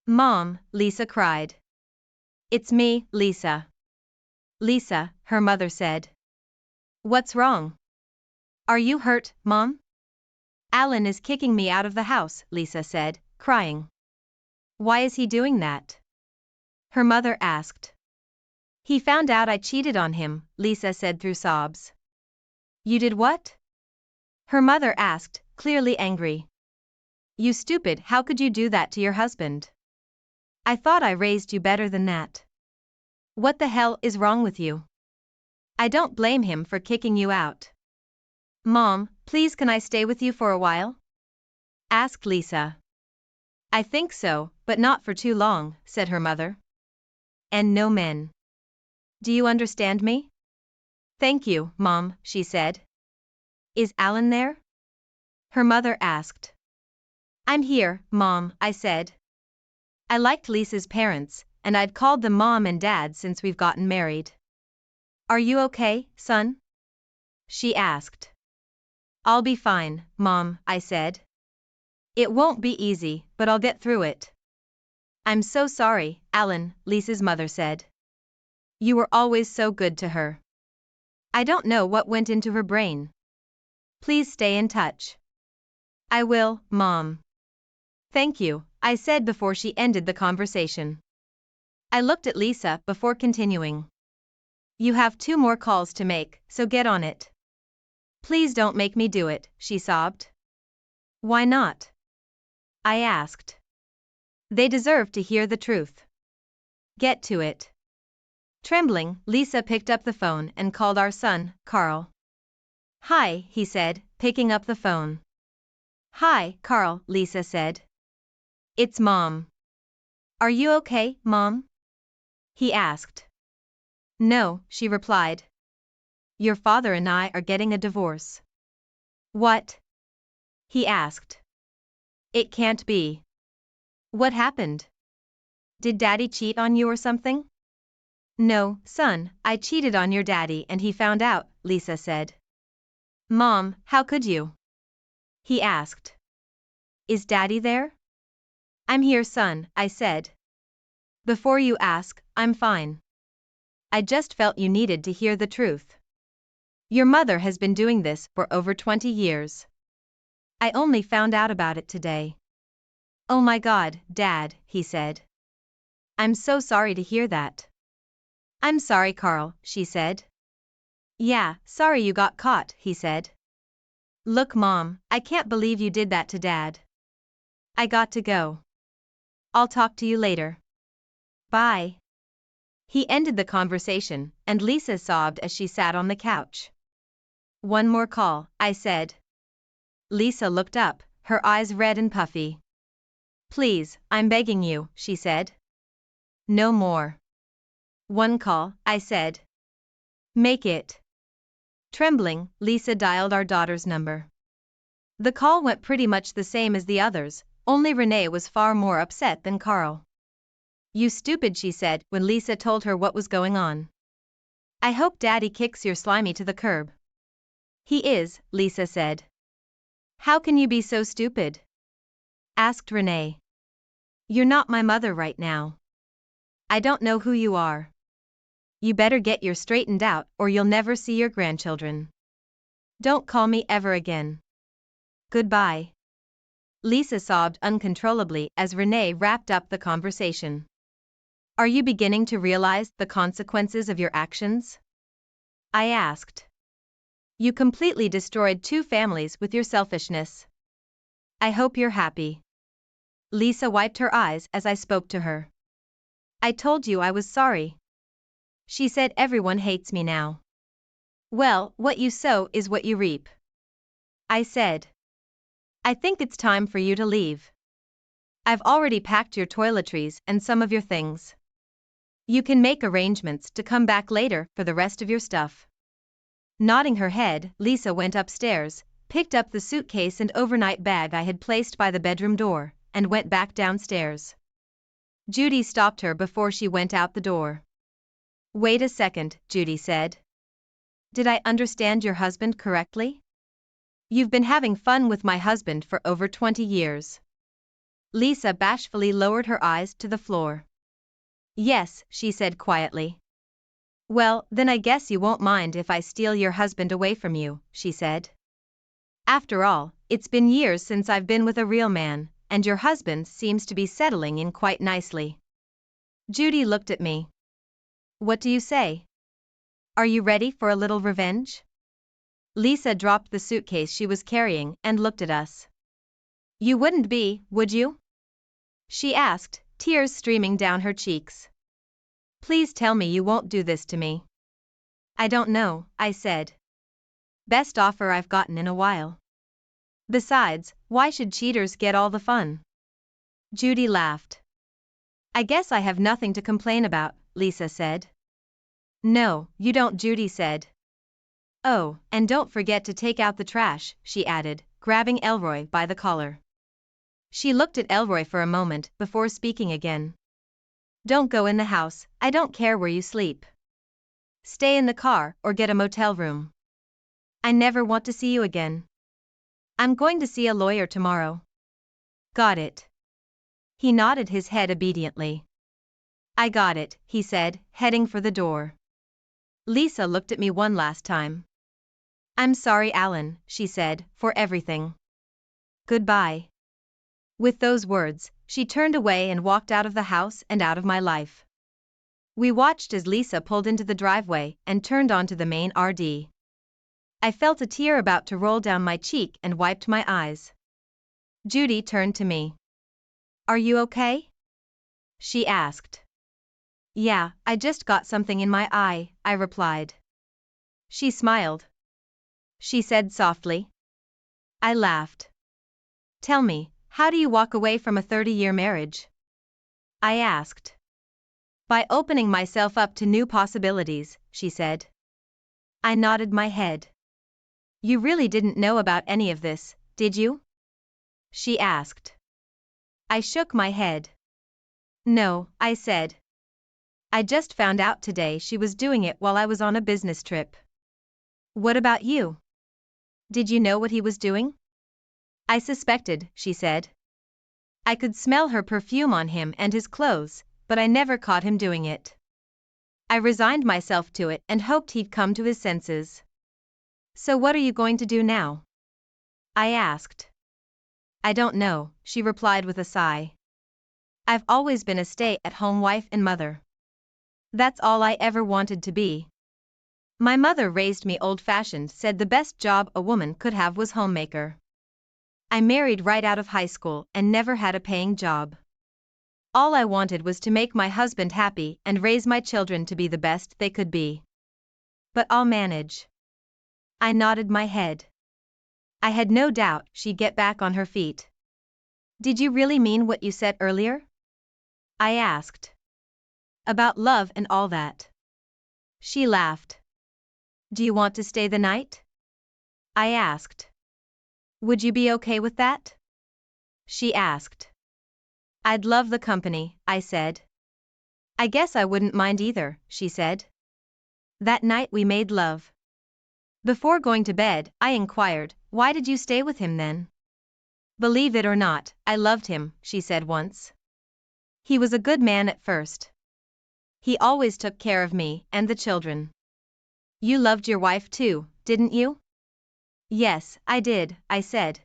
Mom, Lisa cried. It's me, Lisa. Lisa, her mother said. What's wrong? Are you hurt, Mom? Alan is kicking me out of the house, Lisa said, crying. Why is he doing that? Her mother asked. He found out I cheated on him, Lisa said through sobs. You did what? Her mother asked, clearly angry. You stupid, how could you do that to your husband? I thought I raised you better than that. What the hell is wrong with you? I don't blame him for kicking you out. Mom, please can I stay with you for a while? Asked Lisa. I think so, but not for too long, said her mother. And no men. Do you understand me? Thank you, Mom, she said. Is Alan there? Her mother asked. I'm here, Mom, I said. I liked Lisa's parents, and I'd called them Mom and Dad since we've gotten married. Are you okay, son? She asked. I'll be fine, Mom, I said. It won't be easy, but I'll get through it. I'm so sorry, Alan, Lisa's mother said. You were always so good to her. I don't know what went into her brain. Please stay in touch. I will, Mom. Thank you, I said before she ended the conversation. I looked at Lisa before continuing. You have 2 more calls to make, so get on it. Please don't make me do it, she sobbed. Why not? I asked. They deserve to hear the truth. Get to it. Trembling, Lisa picked up the phone and called our son, Carl. Hi, he said, picking up the phone. Hi, Carl, Lisa said. It's Mom. Are you okay, Mom? He asked. No, she replied. Your father and I are getting a divorce. What? He asked. It can't be. What happened? Did Daddy cheat on you or something? No, son, I cheated on your daddy and he found out, Lisa said. Mom, how could you? he asked. Is Daddy there? I'm here, son, I said. Before you ask, I'm fine. I just felt you needed to hear the truth. Your mother has been doing this for over 20 years. I only found out about it today. Oh my God, Dad, he said. I'm so sorry to hear that. I'm sorry, Carl, she said. Yeah, sorry you got caught, he said. Look, Mom, I can't believe you did that to Dad. I got to go. I'll talk to you later. Bye. He ended the conversation, and Lisa sobbed as she sat on the couch. One more call, I said. Lisa looked up, her eyes red and puffy. Please, I'm begging you, she said. No more. One call, I said. Make it. Trembling, Lisa dialed our daughter's number. The call went pretty much the same as the others, only Renee was far more upset than Carl. You stupid, she said when Lisa told her what was going on. I hope Daddy kicks your slimy to the curb. He is, Lisa said. How can you be so stupid? Asked Renee. You're not my mother right now. I don't know who you are. You better get your straightened out or you'll never see your grandchildren. Don't call me ever again. Goodbye. Lisa sobbed uncontrollably as Renee wrapped up the conversation. Are you beginning to realize the consequences of your actions? I asked. You completely destroyed 2 families with your selfishness. I hope you're happy. Lisa wiped her eyes as I spoke to her. I told you I was sorry. She said everyone hates me now. Well, what you sow is what you reap. I said. I think it's time for you to leave. I've already packed your toiletries and some of your things. You can make arrangements to come back later for the rest of your stuff. Nodding her head, Lisa went upstairs, picked up the suitcase and overnight bag I had placed by the bedroom door, and went back downstairs. Judy stopped her before she went out the door. Wait a second, Judy said. Did I understand your husband correctly? You've been having fun with my husband for over 20 years. Lisa bashfully lowered her eyes to the floor. Yes, she said quietly. Well, then I guess you won't mind if I steal your husband away from you, she said. After all, it's been years since I've been with a real man, and your husband seems to be settling in quite nicely. Judy looked at me. What do you say? Are you ready for a little revenge? Lisa dropped the suitcase she was carrying and looked at us. You wouldn't be, would you? She asked, tears streaming down her cheeks. Please tell me you won't do this to me. I don't know, I said. Best offer I've gotten in a while. Besides, why should cheaters get all the fun? Judy laughed. I guess I have nothing to complain about, Lisa said. No, you don't, Judy said. Oh, and don't forget to take out the trash, she added, grabbing Elroy by the collar. She looked at Elroy for a moment before speaking again. Don't go in the house, I don't care where you sleep. Stay in the car or get a motel room. I never want to see you again. I'm going to see a lawyer tomorrow. Got it. He nodded his head obediently. I got it, he said, heading for the door. Lisa looked at me one last time. I'm sorry, Alan, she said, for everything. Goodbye. With those words, she turned away and walked out of the house and out of my life. We watched as Lisa pulled into the driveway and turned onto the main RD. I felt a tear about to roll down my cheek and wiped my eyes. Judy turned to me. Are you okay? She asked. Yeah, I just got something in my eye, I replied. She smiled. She said softly. I laughed. Tell me, how do you walk away from a 30-year marriage? I asked. By opening myself up to new possibilities, she said. I nodded my head. You really didn't know about any of this, did you? She asked. I shook my head. No, I said. I just found out today she was doing it while I was on a business trip. What about you? Did you know what he was doing? I suspected, she said. I could smell her perfume on him and his clothes, but I never caught him doing it. I resigned myself to it and hoped he'd come to his senses. So what are you going to do now? I asked. I don't know, she replied with a sigh. I've always been a stay-at-home wife and mother. That's all I ever wanted to be. My mother raised me old-fashioned, said the best job a woman could have was homemaker. I married right out of high school and never had a paying job. All I wanted was to make my husband happy and raise my children to be the best they could be. But I'll manage. I nodded my head. I had no doubt she'd get back on her feet. Did you really mean what you said earlier? I asked. About love and all that. She laughed. Do you want to stay the night? I asked. Would you be okay with that? She asked. I'd love the company, I said. I guess I wouldn't mind either, she said. That night we made love. Before going to bed, I inquired, why did you stay with him then? Believe it or not, I loved him, she said once. He was a good man at first. He always took care of me and the children. You loved your wife too, didn't you? Yes, I did, I said.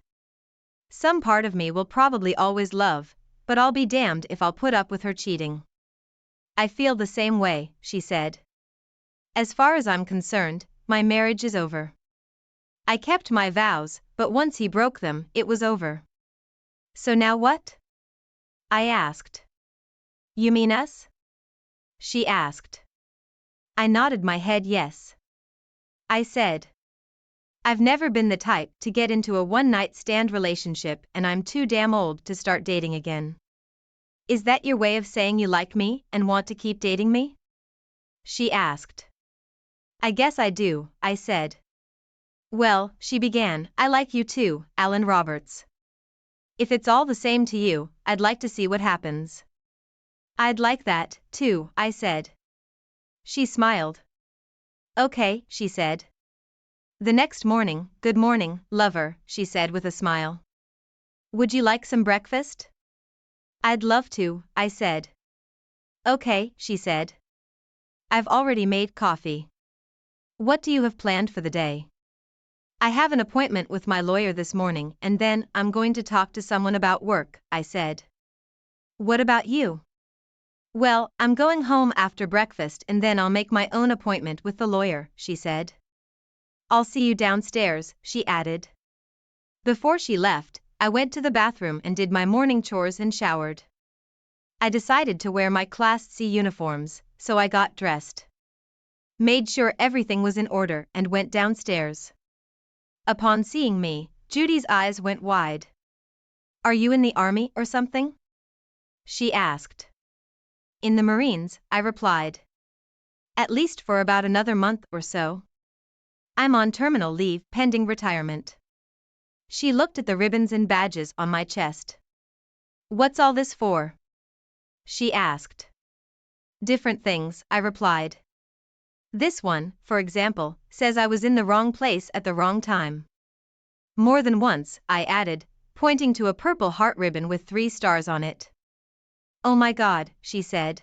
Some part of me will probably always love, but I'll be damned if I'll put up with her cheating. I feel the same way, she said. As far as I'm concerned, my marriage is over. I kept my vows, but once he broke them, it was over. So now what? I asked. You mean us? She asked. I nodded my head yes. I said. I've never been the type to get into a one-night stand relationship and I'm too damn old to start dating again. Is that your way of saying you like me and want to keep dating me? She asked. I guess I do, I said. Well, she began, I like you too, Alan Roberts. If it's all the same to you, I'd like to see what happens. I'd like that, too, I said. She smiled. Okay, she said. The next morning, good morning, lover, she said with a smile. Would you like some breakfast? I'd love to, I said. Okay, she said. I've already made coffee. What do you have planned for the day? I have an appointment with my lawyer this morning and then I'm going to talk to someone about work, I said. What about you? Well, I'm going home after breakfast and then I'll make my own appointment with the lawyer, she said. I'll see you downstairs, she added. Before she left, I went to the bathroom and did my morning chores and showered. I decided to wear my Class C uniforms, so I got dressed. Made sure everything was in order and went downstairs. Upon seeing me, Judy's eyes went wide. Are you in the army or something? She asked. In the Marines, I replied. At least for about another month or so. I'm on terminal leave pending retirement. She looked at the ribbons and badges on my chest. What's all this for? She asked. Different things, I replied. This one, for example, says I was in the wrong place at the wrong time. More than once, I added, pointing to a purple heart ribbon with 3 stars on it. Oh my God, she said.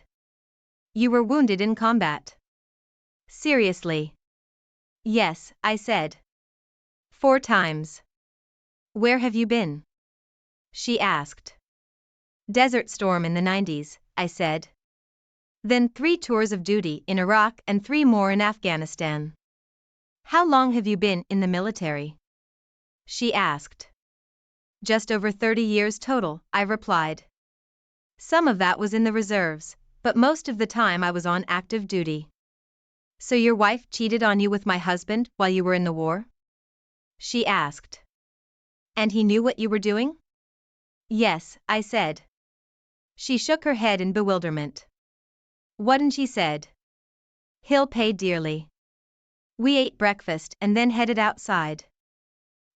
You were wounded in combat. Seriously? Yes, I said. 4 times. Where have you been? She asked. Desert Storm in the 90s, I said. Then 3 tours of duty in Iraq and 3 more in Afghanistan. How long have you been in the military? She asked. Just over 30 years total, I replied. Some of that was in the reserves, but most of the time I was on active duty. So your wife cheated on you with my husband while you were in the war? She asked. And he knew what you were doing? Yes, I said. She shook her head in bewilderment. What'd she said? He'll pay dearly. We ate breakfast and then headed outside.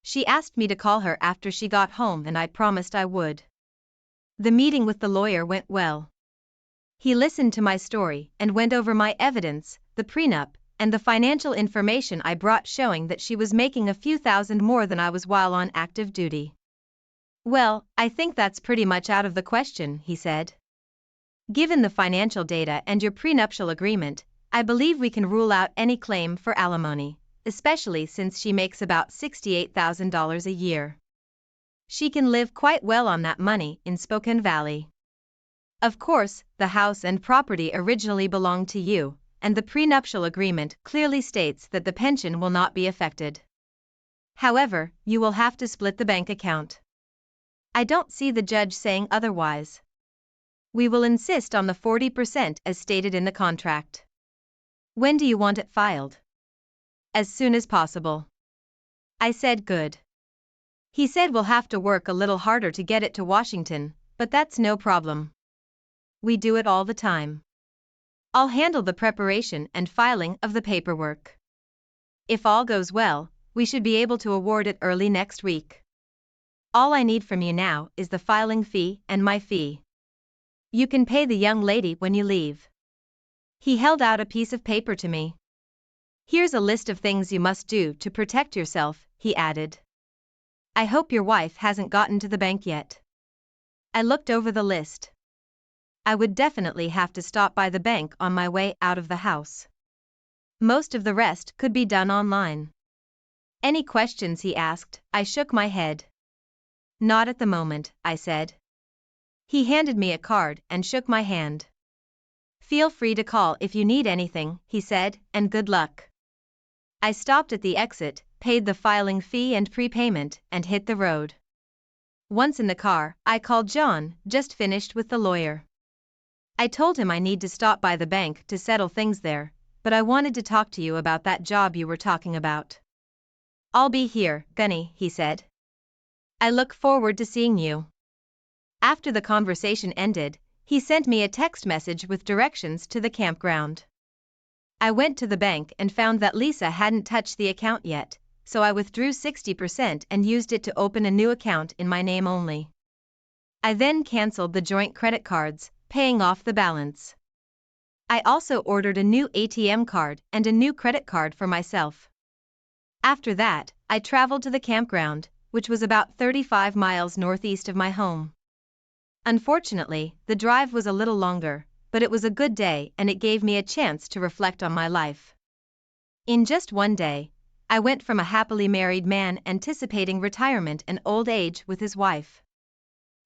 She asked me to call her after she got home and I promised I would. The meeting with the lawyer went well. He listened to my story and went over my evidence, the prenup, and the financial information I brought showing that she was making a few thousand more than I was while on active duty. Well, I think that's pretty much out of the question, he said. Given the financial data and your prenuptial agreement, I believe we can rule out any claim for alimony, especially since she makes about $68,000 a year. She can live quite well on that money in Spokane Valley. Of course, the house and property originally belonged to you, and the prenuptial agreement clearly states that the pension will not be affected. However, you will have to split the bank account. I don't see the judge saying otherwise. We will insist on the 40% as stated in the contract. When do you want it filed? As soon as possible. I said good. He said we'll have to work a little harder to get it to Washington, but that's no problem. We do it all the time. I'll handle the preparation and filing of the paperwork. If all goes well, we should be able to award it early next week. All I need from you now is the filing fee and my fee. You can pay the young lady when you leave. He held out a piece of paper to me. Here's a list of things you must do to protect yourself, he added. I hope your wife hasn't gotten to the bank yet. I looked over the list. I would definitely have to stop by the bank on my way out of the house. Most of the rest could be done online. Any questions, he asked. I shook my head. Not at the moment, I said. He handed me a card and shook my hand. Feel free to call if you need anything, he said, and good luck. I stopped at the exit, paid the filing fee and prepayment, and hit the road. Once in the car, I called John, just finished with the lawyer. I told him I need to stop by the bank to settle things there, but I wanted to talk to you about that job you were talking about. I'll be here, Gunny, he said. I look forward to seeing you. After the conversation ended, he sent me a text message with directions to the campground. I went to the bank and found that Lisa hadn't touched the account yet, so I withdrew 60% and used it to open a new account in my name only. I then canceled the joint credit cards, paying off the balance. I also ordered a new ATM card and a new credit card for myself. After that, I traveled to the campground, which was about 35 miles northeast of my home. Unfortunately, the drive was a little longer, but it was a good day and it gave me a chance to reflect on my life. In just one day, I went from a happily married man anticipating retirement and old age with his wife,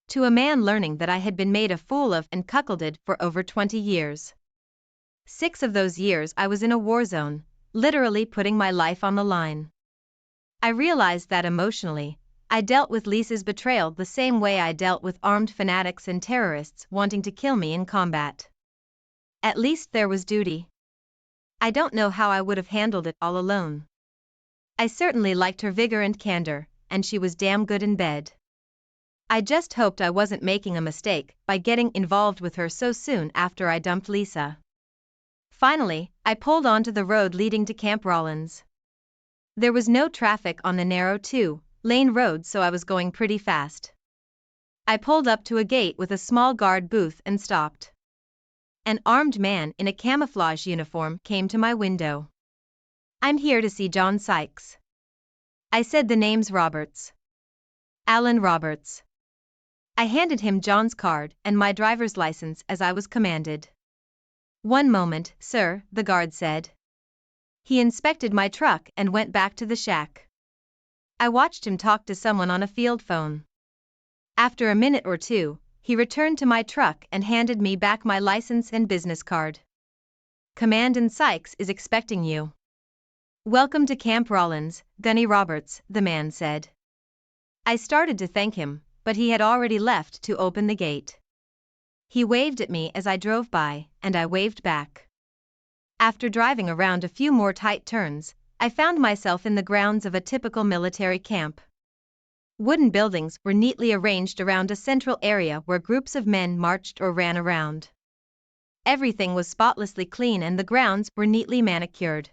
to a man learning that I had been made a fool of and cuckolded for over 20 years. 6 of those years I was in a war zone, literally putting my life on the line. I realized that emotionally, I dealt with Lisa's betrayal the same way I dealt with armed fanatics and terrorists wanting to kill me in combat. At least there was duty. I don't know how I would have handled it all alone. I certainly liked her vigor and candor, and she was damn good in bed. I just hoped I wasn't making a mistake by getting involved with her so soon after I dumped Lisa. Finally, I pulled onto the road leading to Camp Rollins. There was no traffic on the narrow two-lane road, so I was going pretty fast. I pulled up to a gate with a small guard booth and stopped. An armed man in a camouflage uniform came to my window. I'm here to see John Sykes. I said the name's Roberts. Alan Roberts. I handed him John's card and my driver's license as I was commanded. One moment, sir, the guard said. He inspected my truck and went back to the shack. I watched him talk to someone on a field phone. After a minute or two, he returned to my truck and handed me back my license and business card. Commandant Sykes is expecting you. Welcome to Camp Rollins, Gunny Roberts, the man said. I started to thank him, but he had already left to open the gate. He waved at me as I drove by, and I waved back. After driving around a few more tight turns, I found myself in the grounds of a typical military camp. Wooden buildings were neatly arranged around a central area where groups of men marched or ran around. Everything was spotlessly clean and the grounds were neatly manicured.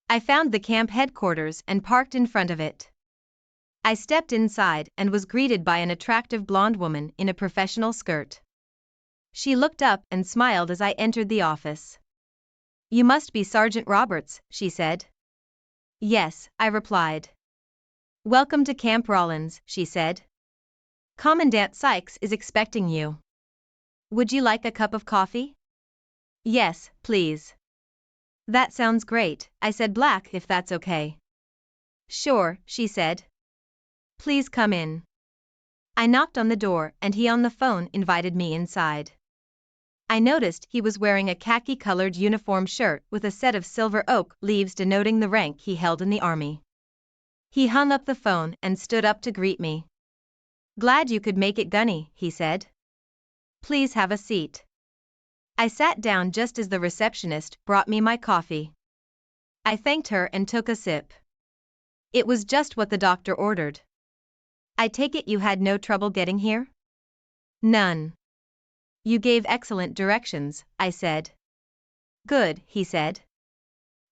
I found the camp headquarters and parked in front of it. I stepped inside and was greeted by an attractive blonde woman in a professional skirt. She looked up and smiled as I entered the office. You must be Sergeant Roberts, she said. Yes, I replied. Welcome to Camp Rollins, she said. Commandant Sykes is expecting you. Would you like a cup of coffee? Yes, please. That sounds great, I said black if that's okay. Sure, she said. Please come in. I knocked on the door and he on the phone invited me inside. I noticed he was wearing a khaki-colored uniform shirt with a set of silver oak leaves denoting the rank he held in the army. He hung up the phone and stood up to greet me. Glad you could make it, Gunny, he said. Please have a seat. I sat down just as the receptionist brought me my coffee. I thanked her and took a sip. It was just what the doctor ordered. I take it you had no trouble getting here? None. You gave excellent directions, I said. Good, he said.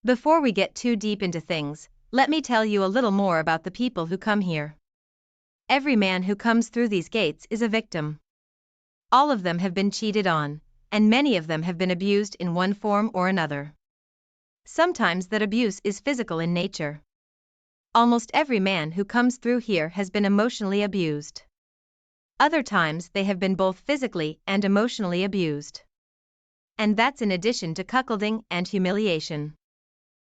Before we get too deep into things, let me tell you a little more about the people who come here. Every man who comes through these gates is a victim. All of them have been cheated on, and many of them have been abused in one form or another. Sometimes that abuse is physical in nature. Almost every man who comes through here has been emotionally abused. Other times they have been both physically and emotionally abused. And that's in addition to cuckolding and humiliation.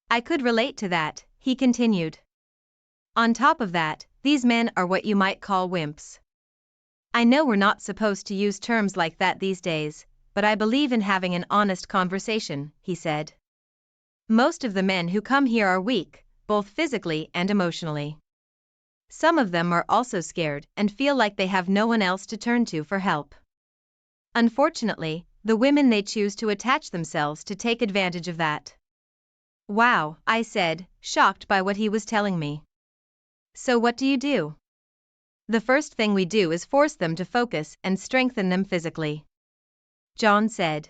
I could relate to that, he continued. On top of that, these men are what you might call wimps. I know we're not supposed to use terms like that these days, but I believe in having an honest conversation, he said. Most of the men who come here are weak, both physically and emotionally. Some of them are also scared and feel like they have no one else to turn to for help. Unfortunately, the women they choose to attach themselves to take advantage of that. Wow, I said, shocked by what he was telling me. So what do you do? The first thing we do is force them to focus and strengthen them physically. John said.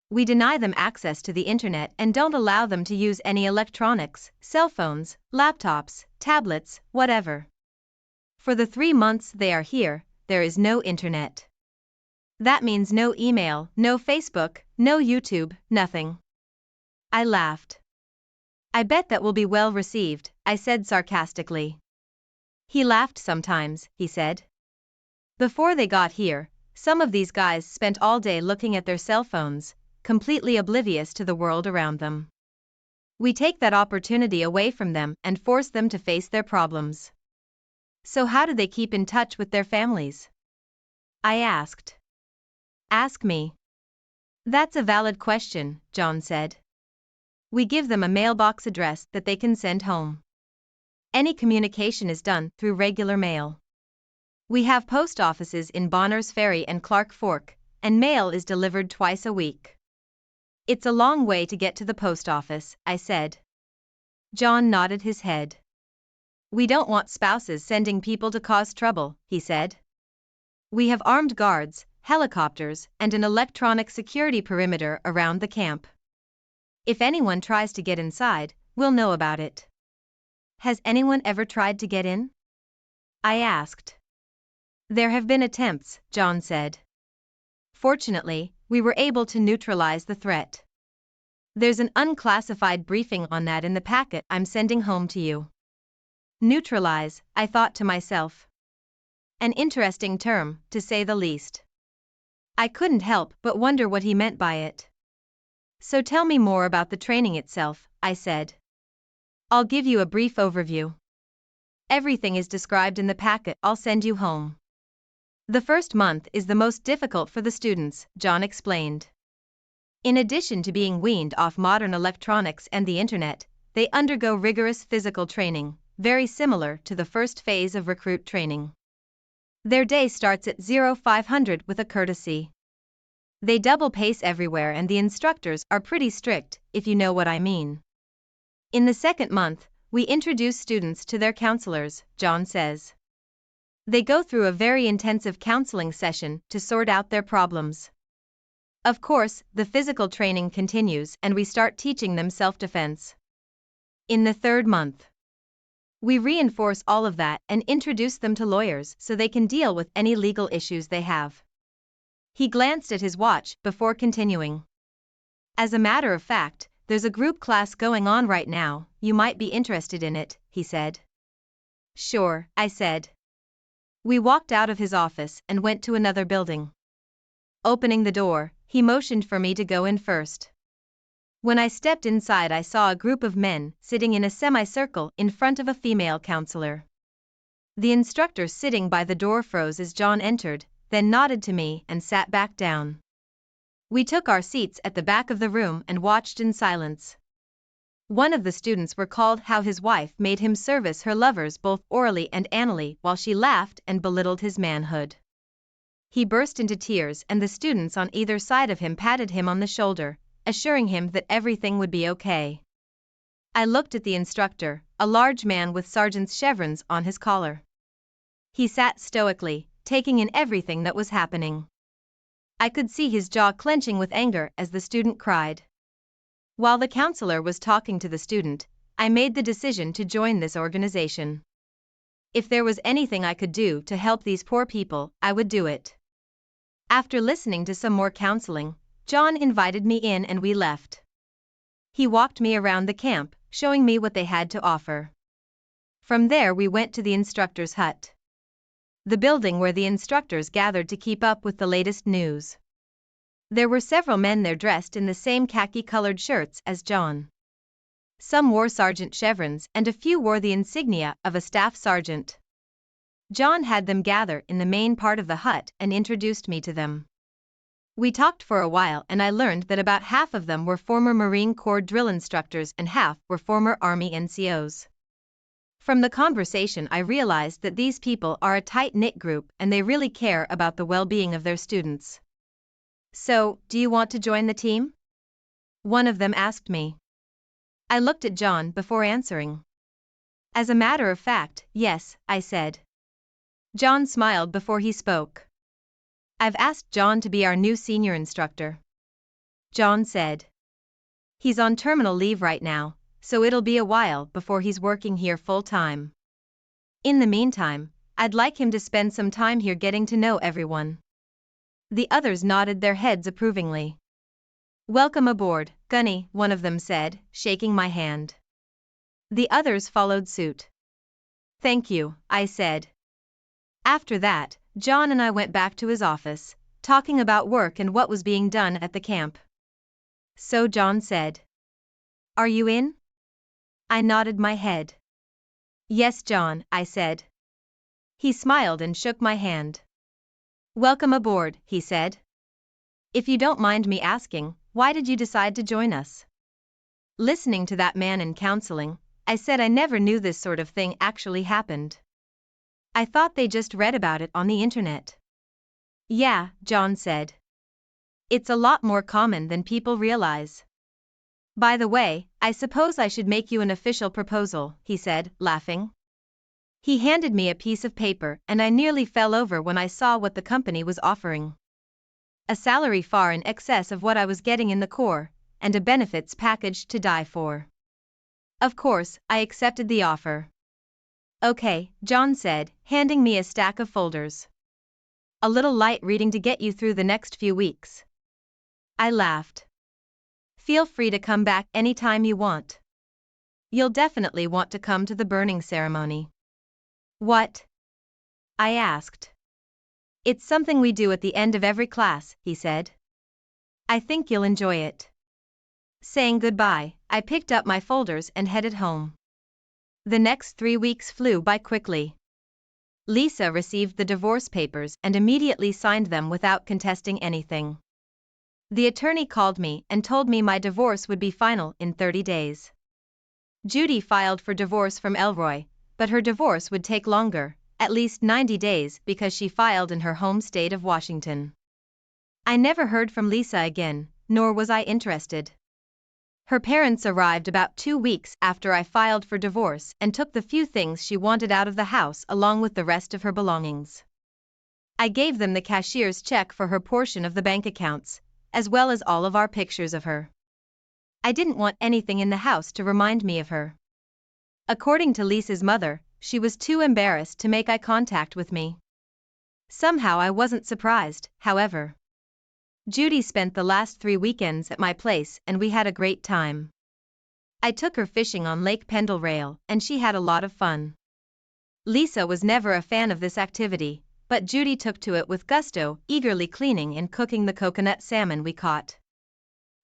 We deny them access to the internet and don't allow them to use any electronics, cell phones, laptops, tablets, whatever. For the 3 months they are here, there is no internet. That means no email, no Facebook, no YouTube, nothing. I laughed. I bet that will be well received, I said sarcastically. He laughed sometimes, he said. Before they got here, some of these guys spent all day looking at their cell phones, completely oblivious to the world around them. We take that opportunity away from them and force them to face their problems. So how do they keep in touch with their families? I asked. Ask me. That's a valid question, John said. We give them a mailbox address that they can send home. Any communication is done through regular mail. We have post offices in Bonners Ferry and Clark Fork, and mail is delivered twice a week. It's a long way to get to the post office, I said. John nodded his head. We don't want spouses sending people to cause trouble, he said. We have armed guards, helicopters, and an electronic security perimeter around the camp. If anyone tries to get inside, we'll know about it. Has anyone ever tried to get in? I asked. There have been attempts, John said. Fortunately, we were able to neutralize the threat. There's an unclassified briefing on that in the packet I'm sending home to you. Neutralize, I thought to myself. An interesting term, to say the least. I couldn't help but wonder what he meant by it. So tell me more about the training itself, I said. I'll give you a brief overview. Everything is described in the packet I'll send you home. The first month is the most difficult for the students, John explained. In addition to being weaned off modern electronics and the internet, they undergo rigorous physical training, very similar to the first phase of recruit training. Their day starts at 0500 with a courtesy. They double pace everywhere and the instructors are pretty strict, if you know what I mean. In the second month, we introduce students to their counselors, John says. They go through a very intensive counseling session to sort out their problems. Of course, the physical training continues and we start teaching them self-defense. In the third month, we reinforce all of that and introduce them to lawyers so they can deal with any legal issues they have. He glanced at his watch before continuing. As a matter of fact, there's a group class going on right now, you might be interested in it, he said. Sure, I said. We walked out of his office and went to another building. Opening the door, he motioned for me to go in first. When I stepped inside, I saw a group of men sitting in a semicircle in front of a female counselor. The instructor sitting by the door froze as John entered, then nodded to me and sat back down. We took our seats at the back of the room and watched in silence. One of the students recalled how his wife made him service her lovers both orally and anally while she laughed and belittled his manhood. He burst into tears and the students on either side of him patted him on the shoulder, assuring him that everything would be okay. I looked at the instructor, a large man with sergeant's chevrons on his collar. He sat stoically, taking in everything that was happening. I could see his jaw clenching with anger as the student cried. While the counselor was talking to the student, I made the decision to join this organization. If there was anything I could do to help these poor people, I would do it. After listening to some more counseling, John invited me in and we left. He walked me around the camp, showing me what they had to offer. From there we went to the instructor's hut, the building where the instructors gathered to keep up with the latest news. There were several men there dressed in the same khaki-colored shirts as John. Some wore sergeant chevrons and a few wore the insignia of a staff sergeant. John had them gather in the main part of the hut and introduced me to them. We talked for a while and I learned that about half of them were former Marine Corps drill instructors and half were former Army NCOs. From the conversation I realized that these people are a tight-knit group and they really care about the well-being of their students. So, do you want to join the team? One of them asked me. I looked at John before answering. As a matter of fact, yes, I said. John smiled before he spoke. I've asked John to be our new senior instructor. John said. He's on terminal leave right now, so it'll be a while before he's working here full-time. In the meantime, I'd like him to spend some time here getting to know everyone. The others nodded their heads approvingly. Welcome aboard, Gunny, one of them said, shaking my hand. The others followed suit. Thank you, I said. After that, John and I went back to his office, talking about work and what was being done at the camp. So John said. Are you in? I nodded my head. Yes, John, I said. He smiled and shook my hand. Welcome aboard, he said. If you don't mind me asking, why did you decide to join us? Listening to that man in counseling, I said I never knew this sort of thing actually happened. I thought they just read about it on the internet. Yeah, John said. It's a lot more common than people realize. By the way, I suppose I should make you an official proposal, he said, laughing. He handed me a piece of paper and I nearly fell over when I saw what the company was offering. A salary far in excess of what I was getting in the Corps, and a benefits package to die for. Of course, I accepted the offer. Okay, John said, handing me a stack of folders. A little light reading to get you through the next few weeks. I laughed. Feel free to come back anytime you want. You'll definitely want to come to the burning ceremony. What? I asked. It's something we do at the end of every class, he said. I think you'll enjoy it. Saying goodbye, I picked up my folders and headed home. The next 3 weeks flew by quickly. Lisa received the divorce papers and immediately signed them without contesting anything. The attorney called me and told me my divorce would be final in 30 days. Judy filed for divorce from Elroy, but her divorce would take longer, at least 90 days, because she filed in her home state of Washington. I never heard from Lisa again, nor was I interested. Her parents arrived about 2 weeks after I filed for divorce and took the few things she wanted out of the house along with the rest of her belongings. I gave them the cashier's check for her portion of the bank accounts, as well as all of our pictures of her. I didn't want anything in the house to remind me of her. According to Lisa's mother, she was too embarrassed to make eye contact with me. Somehow I wasn't surprised, however. Judy spent the last 3 weekends at my place and we had a great time. I took her fishing on Lake Pendle Rail and she had a lot of fun. Lisa was never a fan of this activity, but Judy took to it with gusto, eagerly cleaning and cooking the coconut salmon we caught.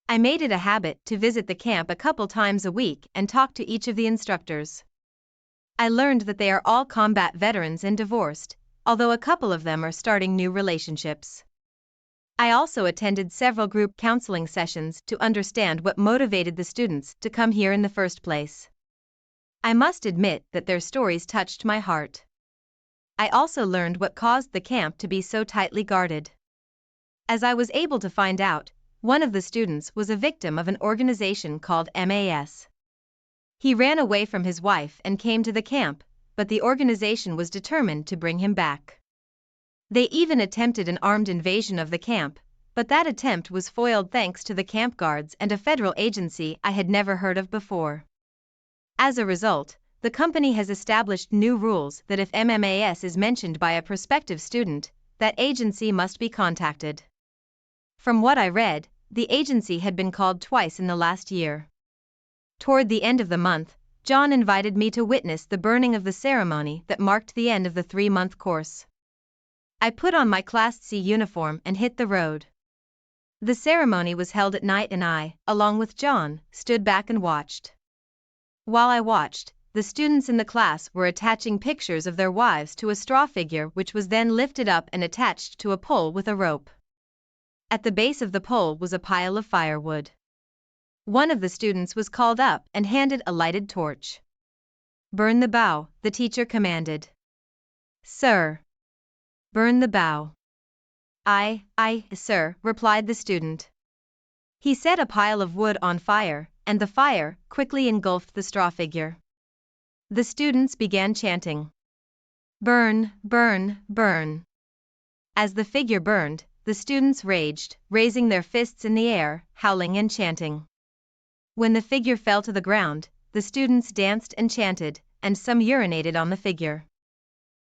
I made it a habit to visit the camp a couple times a week and talk to each of the instructors. I learned that they are all combat veterans and divorced, although a couple of them are starting new relationships. I also attended several group counseling sessions to understand what motivated the students to come here in the first place. I must admit that their stories touched my heart. I also learned what caused the camp to be so tightly guarded. As I was able to find out, one of the students was a victim of an organization called MAS. He ran away from his wife and came to the camp, but the organization was determined to bring him back. They even attempted an armed invasion of the camp, but that attempt was foiled thanks to the camp guards and a federal agency I had never heard of before. As a result, the company has established new rules that if MMAS is mentioned by a prospective student, that agency must be contacted. From what I read, the agency had been called twice in the last year. Toward the end of the month, John invited me to witness the burning of the ceremony that marked the end of the 3-month course. I put on my Class C uniform and hit the road. The ceremony was held at night and I, along with John, stood back and watched. While I watched, the students in the class were attaching pictures of their wives to a straw figure which was then lifted up and attached to a pole with a rope. At the base of the pole was a pile of firewood. One of the students was called up and handed a lighted torch. "Burn the bough," the teacher commanded. "Sir." "Burn the bough." "I, sir," replied the student. He set a pile of wood on fire, and the fire quickly engulfed the straw figure. The students began chanting, "Burn, burn, burn." As the figure burned, the students raged, raising their fists in the air, howling and chanting. When the figure fell to the ground, the students danced and chanted, and some urinated on the figure.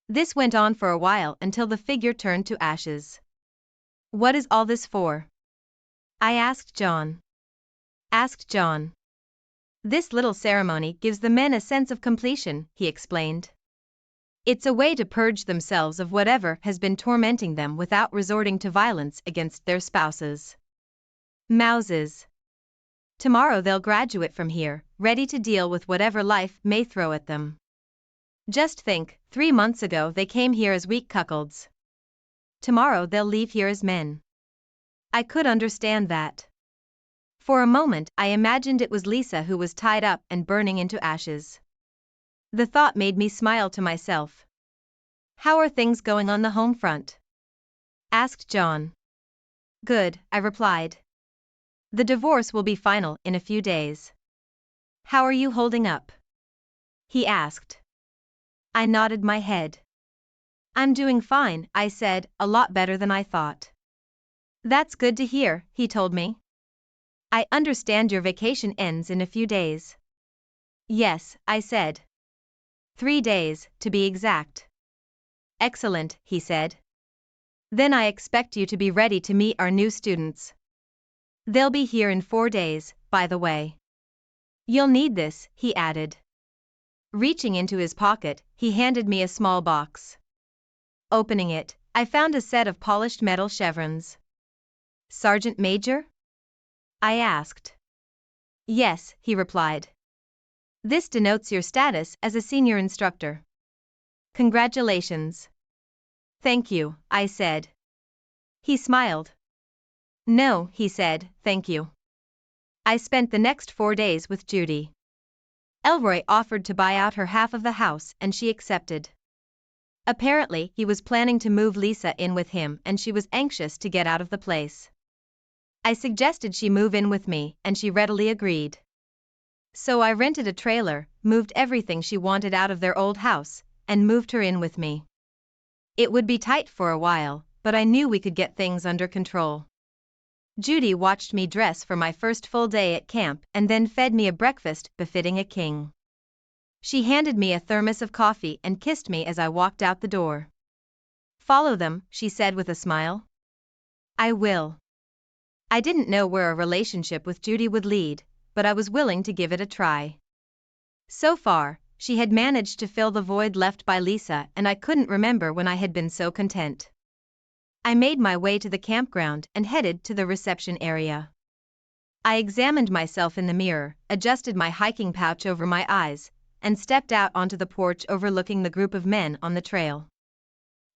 This went on for a while until the figure turned to ashes. "What is all this for?" I asked John. "This little ceremony gives the men a sense of completion," he explained. "It's a way to purge themselves of whatever has been tormenting them without resorting to violence against their spouses." Mouses. Tomorrow they'll graduate from here, ready to deal with whatever life may throw at them. Just think, 3 months ago they came here as weak cuckolds. Tomorrow they'll leave here as men. I could understand that. For a moment I imagined it was Lisa who was tied up and burning into ashes. The thought made me smile to myself. "How are things going on the home front?" asked John. "Good," I replied. "The divorce will be final in a few days." "How are you holding up?" he asked. I nodded my head. "I'm doing fine," I said, "a lot better than I thought." "That's good to hear," he told me. "I understand your vacation ends in a few days." "Yes," I said. 3 days, to be exact." "Excellent," he said. "Then I expect you to be ready to meet our new students. They'll be here in 4 days, by the way. You'll need this," he added. Reaching into his pocket, he handed me a small box. Opening it, I found a set of polished metal chevrons. "Sergeant Major?" I asked. "Yes," he replied. "This denotes your status as a senior instructor." "Congratulations." "Thank you," I said. He smiled. "No," he said, "thank you." I spent the next 4 days with Judy. Elroy offered to buy out her half of the house and she accepted. Apparently, he was planning to move Lisa in with him and she was anxious to get out of the place. I suggested she move in with me and she readily agreed. So I rented a trailer, moved everything she wanted out of their old house, and moved her in with me. It would be tight for a while, but I knew we could get things under control. Judy watched me dress for my first full day at camp and then fed me a breakfast befitting a king. She handed me a thermos of coffee and kissed me as I walked out the door. "Follow them," she said with a smile. "I will." I didn't know where a relationship with Judy would lead, but I was willing to give it a try. So far, she had managed to fill the void left by Lisa, and I couldn't remember when I had been so content. I made my way to the campground and headed to the reception area. I examined myself in the mirror, adjusted my hiking pouch over my eyes, and stepped out onto the porch overlooking the group of men on the trail.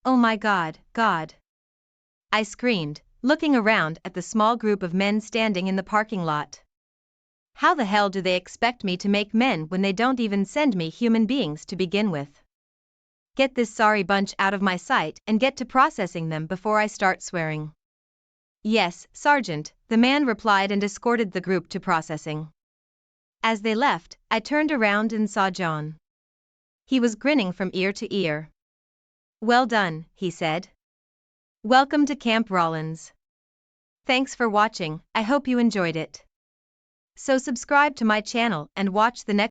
"Oh my God, God!" I screamed, looking around at the small group of men standing in the parking lot. How the hell do they expect me to make men when they don't even send me human beings to begin with? Get this sorry bunch out of my sight and get to processing them before I start swearing. "Yes, Sergeant," the man replied and escorted the group to processing. As they left, I turned around and saw John. He was grinning from ear to ear. "Well done," he said. "Welcome to Camp Rollins. Thanks for watching, I hope you enjoyed it. So subscribe to my channel and watch the next